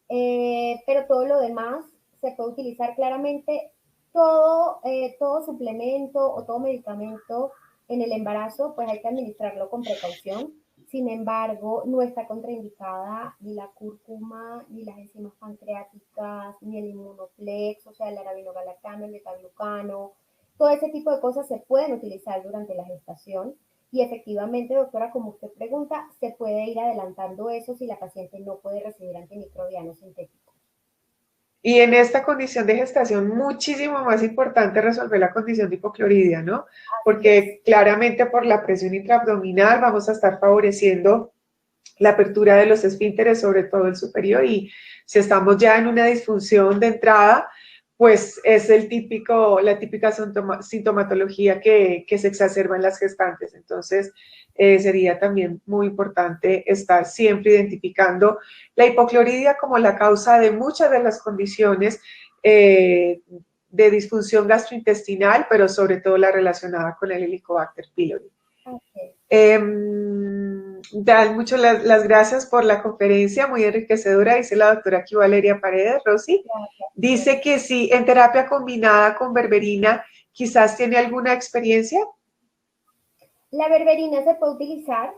pero todo lo demás se puede utilizar claramente. todo suplemento o todo medicamento en el embarazo, pues hay que administrarlo con precaución. Sin embargo, no está contraindicada ni la cúrcuma, ni las enzimas pancreáticas, ni el inmunoplex, o sea, el arabinogalactano, el betaglucano. Todo ese tipo de cosas se pueden utilizar durante la gestación. Y efectivamente, doctora, como usted pregunta, se puede ir adelantando eso si la paciente no puede recibir antimicrobianos sintéticos. Y en esta condición de gestación, muchísimo más importante resolver la condición de hipocloridia, ¿no? Porque claramente por la presión intraabdominal vamos a estar favoreciendo la apertura de los esfínteres, sobre todo el superior, y si estamos ya en una disfunción de entrada, pues es la típica sintomatología que se exacerba en las gestantes. Entonces, sería también muy importante estar siempre identificando la hipocloridia como la causa de muchas de las condiciones de disfunción gastrointestinal, pero sobre todo la relacionada con el Helicobacter pylori. Dan muchas las gracias por la conferencia, muy enriquecedora, dice la doctora aquí Valeria Paredes. Rosy dice que sí, en terapia combinada con berberina, quizás tiene alguna experiencia. La berberina se puede utilizar.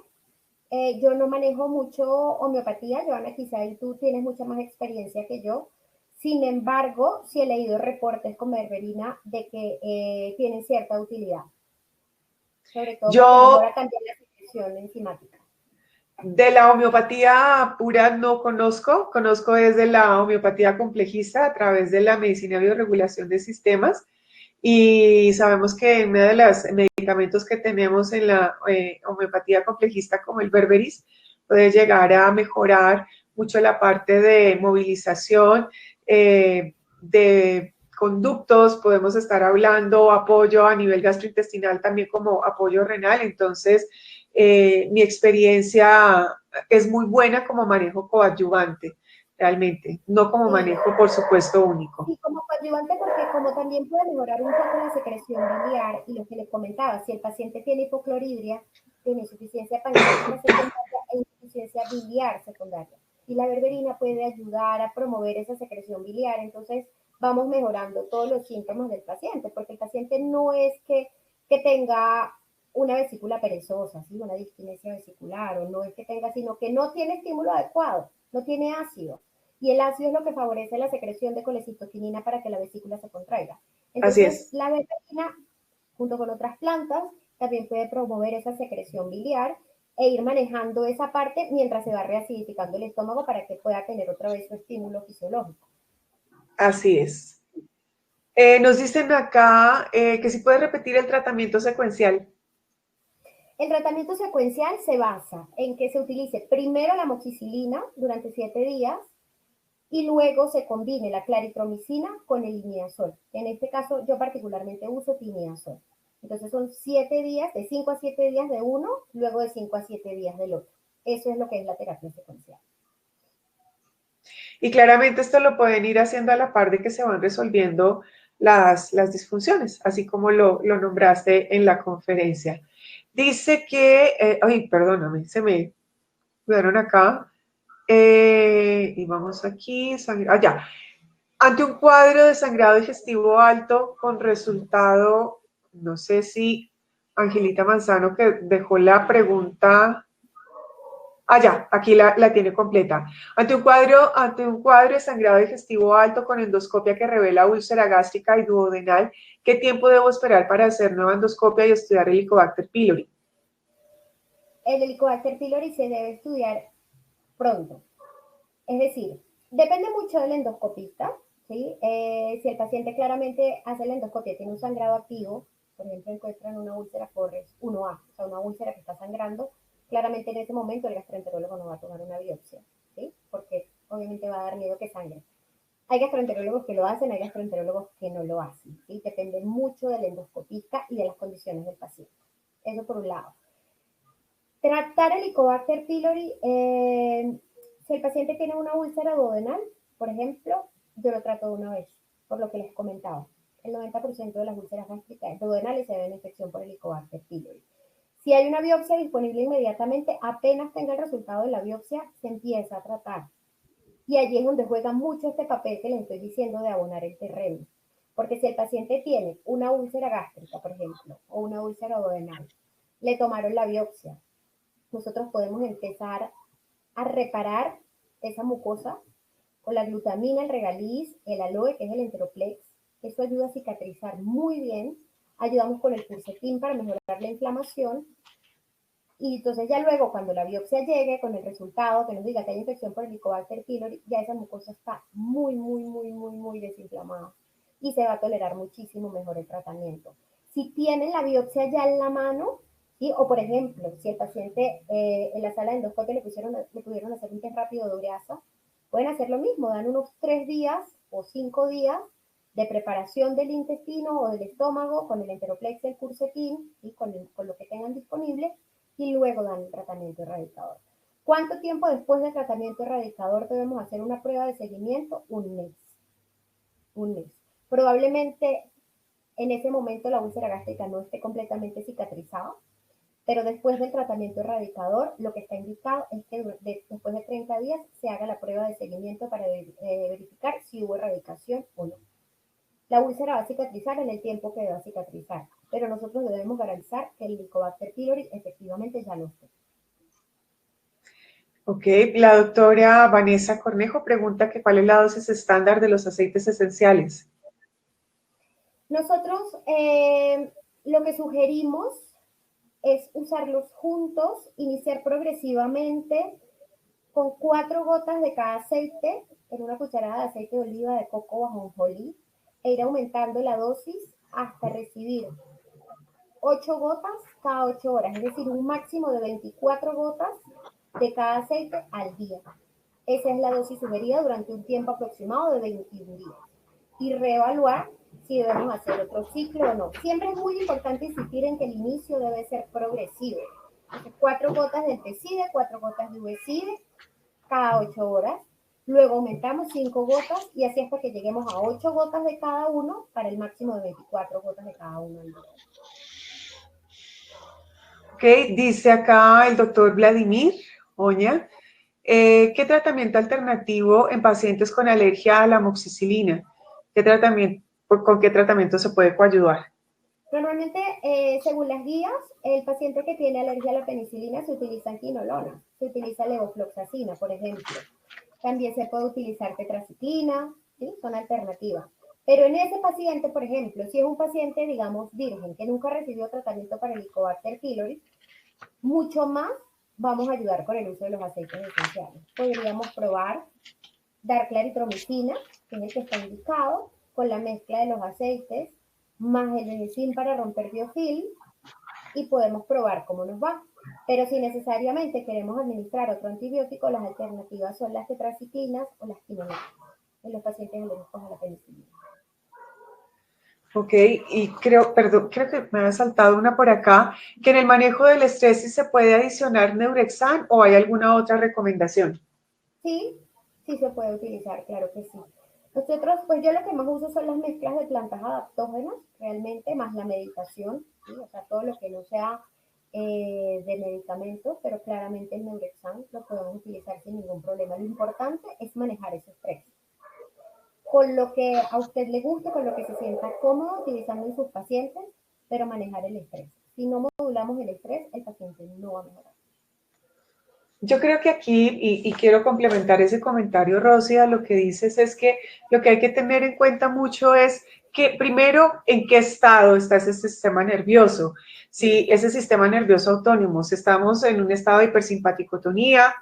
Yo no manejo mucho homeopatía, Joana, quizá tú tienes mucha más experiencia que yo. Sin embargo, sí he leído reportes con berberina de que tienen cierta utilidad, sobre todo porque mejora también la secreción enzimática. De la homeopatía pura no conozco desde la homeopatía complejista a través de la medicina de bioregulación de sistemas, y sabemos que en medio de los medicamentos que tenemos en la homeopatía complejista como el berberis puede llegar a mejorar mucho la parte de movilización de conductos, podemos estar hablando apoyo a nivel gastrointestinal también como apoyo renal. Entonces mi experiencia es muy buena como manejo coadyuvante, realmente, no como manejo, por supuesto, único. Sí, como coadyuvante, porque como también puede mejorar un poco la secreción biliar, y lo que les comentaba, si el paciente tiene hipocloridria, tiene insuficiencia pancreática secundaria e insuficiencia biliar secundaria. Y la berberina puede ayudar a promover esa secreción biliar. Entonces, vamos mejorando todos los síntomas del paciente, porque el paciente no es que tenga una vesícula perezosa, ¿sí? Una diskinesia vesicular, o no es que tenga, sino que no tiene estímulo adecuado, no tiene ácido. Y el ácido es lo que favorece la secreción de colecitoquinina para que la vesícula se contraiga. Entonces, la berberina, junto con otras plantas, también puede promover esa secreción biliar e ir manejando esa parte mientras se va reacidificando el estómago para que pueda tener otra vez su estímulo fisiológico. Así es. Nos dicen acá que si puede repetir el tratamiento secuencial. El tratamiento secuencial se basa en que se utilice primero la amoxicilina durante 7 días y luego se combine la claritromicina con el imidazol. En este caso, yo particularmente uso imidazol. Entonces son 7 días, de 5 a 7 días de uno, luego de 5 a 7 días del otro. Eso es lo que es la terapia secuencial. Y claramente esto lo pueden ir haciendo a la par de que se van resolviendo las disfunciones, así como lo nombraste en la conferencia. Dice que, ay, perdóname, se me quedaron acá. Y vamos aquí, ya. Ante un cuadro de sangrado digestivo alto con resultado, no sé si Angelita Manzano, que dejó la pregunta. Ya, aquí la tiene completa. Ante un cuadro de sangrado digestivo alto con endoscopia que revela úlcera gástrica y duodenal, ¿qué tiempo debo esperar para hacer nueva endoscopia y estudiar el Helicobacter pylori? El Helicobacter pylori se debe estudiar pronto. Es decir, depende mucho del endoscopista, ¿sí? Si el paciente claramente hace la endoscopia y tiene un sangrado activo, por ejemplo, encuentran una úlcera Forres 1A, o sea, una úlcera que está sangrando, claramente en ese momento el gastroenterólogo no va a tomar una biopsia, ¿sí? Porque obviamente va a dar miedo que sangre. Hay gastroenterólogos que lo hacen, hay gastroenterólogos que no lo hacen, ¿sí? Depende mucho del endoscopista y de las condiciones del paciente. Eso por un lado. Tratar el Helicobacter pylori, si el paciente tiene una úlcera duodenal, por ejemplo, yo lo trato de una vez, por lo que les comentaba. El 90% de las úlceras gástricas duodenales se ven infección por Helicobacter pylori. Si hay una biopsia disponible inmediatamente, apenas tenga el resultado de la biopsia, se empieza a tratar. Y allí es donde juega mucho este papel que les estoy diciendo de abonar el terreno. Porque si el paciente tiene una úlcera gástrica, por ejemplo, o una úlcera duodenal, le tomaron la biopsia, nosotros podemos empezar a reparar esa mucosa con la glutamina, el regaliz, el aloe, que es el enteroplex. Eso ayuda a cicatrizar muy bien. Ayudamos con el quercetin para mejorar la inflamación. Y entonces ya luego, cuando la biopsia llegue, con el resultado que nos diga que hay infección por Helicobacter pylori, ya esa mucosa está muy desinflamada y se va a tolerar muchísimo mejor el tratamiento. Si tienen la biopsia ya en la mano, ¿sí? O por ejemplo, si el paciente en la sala de endoscopia le pudieron hacer un test rápido de ureasa, pueden hacer lo mismo, dan unos 3 días o 5 días de preparación del intestino o del estómago con el enteroplex y el quercetin y con lo que tengan disponible, y luego dan el tratamiento erradicador. ¿Cuánto tiempo después del tratamiento erradicador debemos hacer una prueba de seguimiento? Un mes. Un mes. Probablemente en ese momento la úlcera gástrica no esté completamente cicatrizada, pero después del tratamiento erradicador, lo que está indicado es que después de 30 días se haga la prueba de seguimiento para verificar si hubo erradicación o no. La úlcera va a cicatrizar en el tiempo que deba cicatrizar, pero nosotros debemos garantizar que el Helicobacter pylori efectivamente ya no esté. Ok, la doctora Vanessa Cornejo pregunta que cuál es la dosis estándar de los aceites esenciales. Nosotros lo que sugerimos es usarlos juntos, iniciar progresivamente con 4 gotas de cada aceite en una cucharada de aceite de oliva de coco o ajonjolí, e ir aumentando la dosis hasta recibir 8 gotas cada 8 horas, es decir, un máximo de 24 gotas de cada aceite al día. Esa es la dosis sugerida durante un tiempo aproximado de 21 días. Y reevaluar si debemos hacer otro ciclo o no. Siempre es muy importante insistir en que el inicio debe ser progresivo. 4 gotas de Entecide, 4 gotas de Uvecide cada 8 horas. Luego aumentamos 5 gotas y así hasta que lleguemos a 8 gotas de cada uno para el máximo de 24 gotas de cada uno al día. Ok, dice acá el doctor Vladimir Oña, ¿qué tratamiento alternativo en pacientes con alergia a la amoxicilina? ¿Con qué tratamiento se puede coayudar? Normalmente, según las guías, el paciente que tiene alergia a la penicilina se utiliza quinolona, se utiliza levofloxacina, por ejemplo. También se puede utilizar tetraciclina, ¿sí? Son alternativas. Pero en ese paciente, por ejemplo, si es un paciente, digamos, virgen, que nunca recibió tratamiento para el Helicobacter pylori, mucho más vamos a ayudar con el uso de los aceites esenciales. Podríamos probar dar claritromicina, que es el que está indicado, con la mezcla de los aceites, más el benicin para romper biofilm, y podemos probar cómo nos va. Pero si necesariamente queremos administrar otro antibiótico, las alternativas son las tetraciclinas o las quinolas en los pacientes alérgicos a la penicilina. Ok, y creo que me ha saltado una por acá, que en el manejo del estrés sí se puede adicionar Neurexan o hay alguna otra recomendación. Sí, sí se puede utilizar, claro que sí. Nosotros, pues yo lo que más uso son las mezclas de plantas adaptógenas, realmente, más la meditación, ¿sí? O sea, todo lo que no sea de medicamentos, pero claramente el Neurexan lo podemos utilizar sin ningún problema. Lo importante es manejar ese estrés. Con lo que a usted le guste, con lo que se sienta cómodo utilizando en sus pacientes, pero manejar el estrés. Si no modulamos el estrés, el paciente no va a mejorar. Yo creo que aquí, y quiero complementar ese comentario, Rosy, a lo que dices, es que lo que hay que tener en cuenta mucho es que primero, en qué estado está ese sistema nervioso. Si ese sistema nervioso autónomo, si estamos en un estado de hipersimpaticotonía,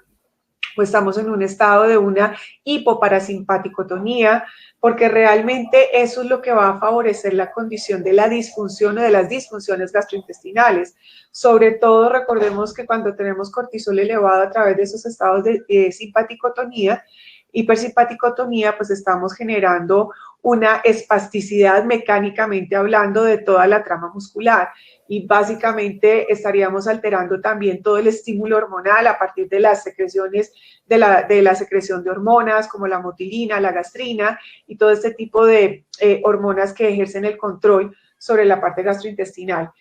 pues estamos en un estado de una hipoparasimpaticotonía, porque realmente eso es lo que va a favorecer la condición de la disfunción o de las disfunciones gastrointestinales. Sobre todo, recordemos que cuando tenemos cortisol elevado a través de esos estados de simpaticotonía, hipersimpaticotonía, pues estamos generando una espasticidad mecánicamente hablando de toda la trama muscular y básicamente estaríamos alterando también todo el estímulo hormonal a partir de las secreciones de la secreción de hormonas como la motilina, la gastrina y todo este tipo de hormonas que ejercen el control sobre la parte gastrointestinal.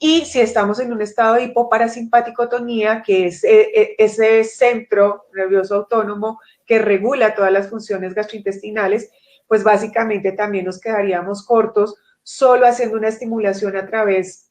Y si estamos en un estado de hipoparasimpaticotonía, que es ese centro nervioso autónomo que regula todas las funciones gastrointestinales, pues básicamente también nos quedaríamos cortos solo haciendo una estimulación a través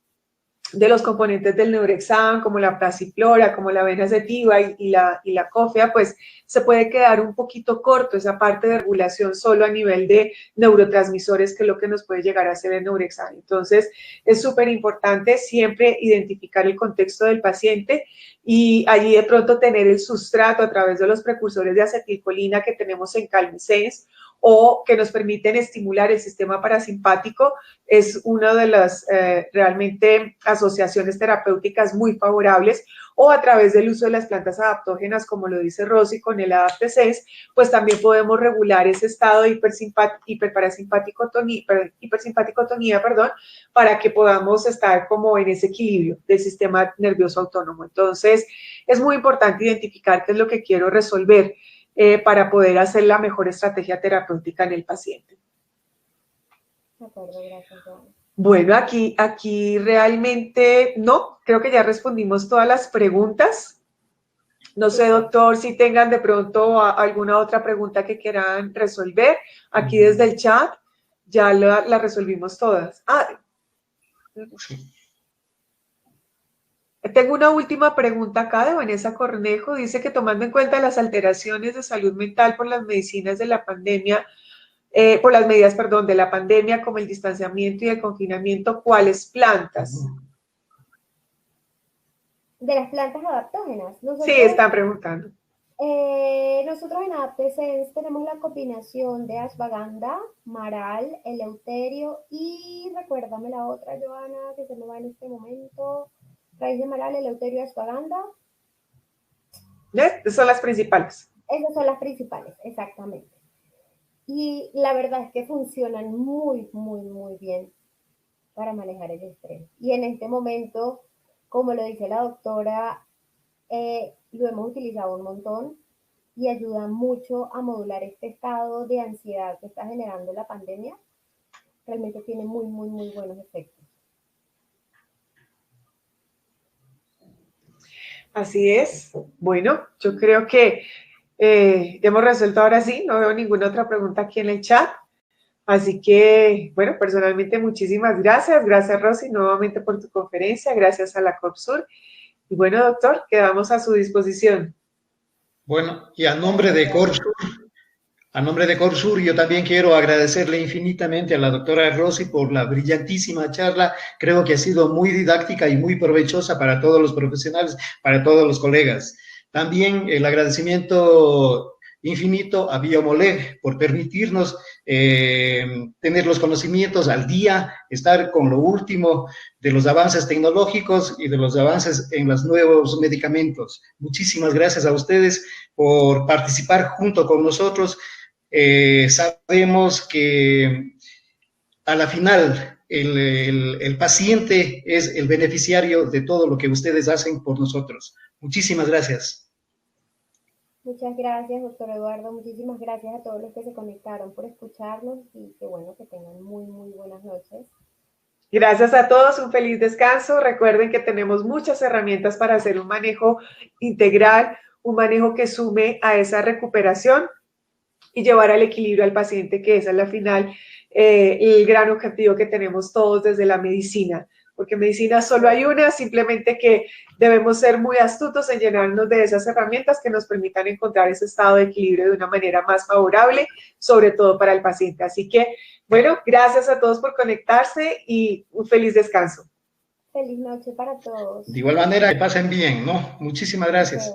de los componentes del Neurexan, como la pasiflora, como la venacetiva y la cofea, pues se puede quedar un poquito corto esa parte de regulación solo a nivel de neurotransmisores, que es lo que nos puede llegar a hacer el Neurexan. Entonces, es súper importante siempre identificar el contexto del paciente y allí de pronto tener el sustrato a través de los precursores de acetilcolina que tenemos en CalmSense o que nos permiten estimular el sistema parasimpático, es una de las realmente asociaciones terapéuticas muy favorables, o a través del uso de las plantas adaptógenas, como lo dice Rosy con el AdaptSense, pues también podemos regular ese estado de hipersimpaticotonía, para que podamos estar como en ese equilibrio del sistema nervioso autónomo. Entonces, es muy importante identificar qué es lo que quiero resolver para poder hacer la mejor estrategia terapéutica en el paciente. De acuerdo, gracias, Joana. Bueno, aquí realmente no, creo que ya respondimos todas las preguntas. No sé, doctor, si tengan de pronto alguna otra pregunta que quieran resolver. Aquí desde el chat ya la resolvimos todas. Tengo una última pregunta acá de Vanessa Cornejo. Dice que tomando en cuenta las alteraciones de salud mental por las medicinas de la pandemia, por las medidas, perdón, de la pandemia, como el distanciamiento y el confinamiento, ¿cuáles plantas? De las plantas adaptógenas. Sí, están preguntando. Nosotros en AdaptSense tenemos la combinación de ashwagandha, maral, eleuterio y recuérdame la otra, Joana, que se me va en este momento. Raíz de maral, eleuterio, ashwagandha. Esas son las principales. Esas son las principales, exactamente. Y la verdad es que funcionan muy, muy, muy bien para manejar el estrés. Y en este momento, como lo dice la doctora, lo hemos utilizado un montón y ayuda mucho a modular este estado de ansiedad que está generando la pandemia. Realmente tiene muy, muy, muy buenos efectos. Así es. Bueno, yo creo que hemos resuelto ahora sí. No veo ninguna otra pregunta aquí en el chat. Así que, bueno, personalmente muchísimas gracias. Gracias, Rosy, nuevamente por tu conferencia. Gracias a la COPSUR. Y bueno, doctor, quedamos a su disposición. Bueno, y a nombre de Corsur, yo también quiero agradecerle infinitamente a la doctora Rosy por la brillantísima charla. Creo que ha sido muy didáctica y muy provechosa para todos los profesionales, para todos los colegas. También el agradecimiento infinito a Biomoleg por permitirnos tener los conocimientos al día, estar con lo último de los avances tecnológicos y de los avances en los nuevos medicamentos. Muchísimas gracias a ustedes por participar junto con nosotros. Sabemos que a la final el paciente es el beneficiario de todo lo que ustedes hacen por nosotros. Muchísimas gracias. Muchas gracias, doctor Eduardo. Muchísimas gracias a todos los que se conectaron por escucharnos y que bueno, que tengan muy, muy buenas noches. Gracias a todos, un feliz descanso. Recuerden que tenemos muchas herramientas para hacer un manejo integral, un manejo que sume a esa recuperación y llevar al equilibrio al paciente, que esa es la final, el gran objetivo que tenemos todos desde la medicina, porque medicina solo hay una, simplemente que debemos ser muy astutos en llenarnos de esas herramientas que nos permitan encontrar ese estado de equilibrio de una manera más favorable, sobre todo para el paciente. Así que, bueno, gracias a todos por conectarse y un feliz descanso. Feliz noche para todos. De igual manera, que pasen bien, ¿no? Muchísimas gracias.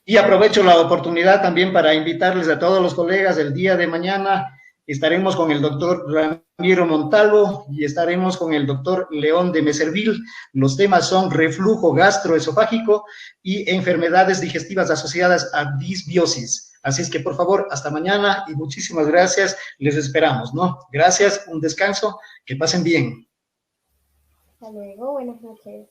Y aprovecho la oportunidad también para invitarles a todos los colegas el día de mañana. Estaremos con el doctor Ramiro Montalvo y estaremos con el doctor León de Meservil. Los temas son reflujo gastroesofágico y enfermedades digestivas asociadas a disbiosis. Así es que, por favor, hasta mañana y muchísimas gracias. Les esperamos, ¿no? Gracias, un descanso, que pasen bien. Hasta luego, buenas noches.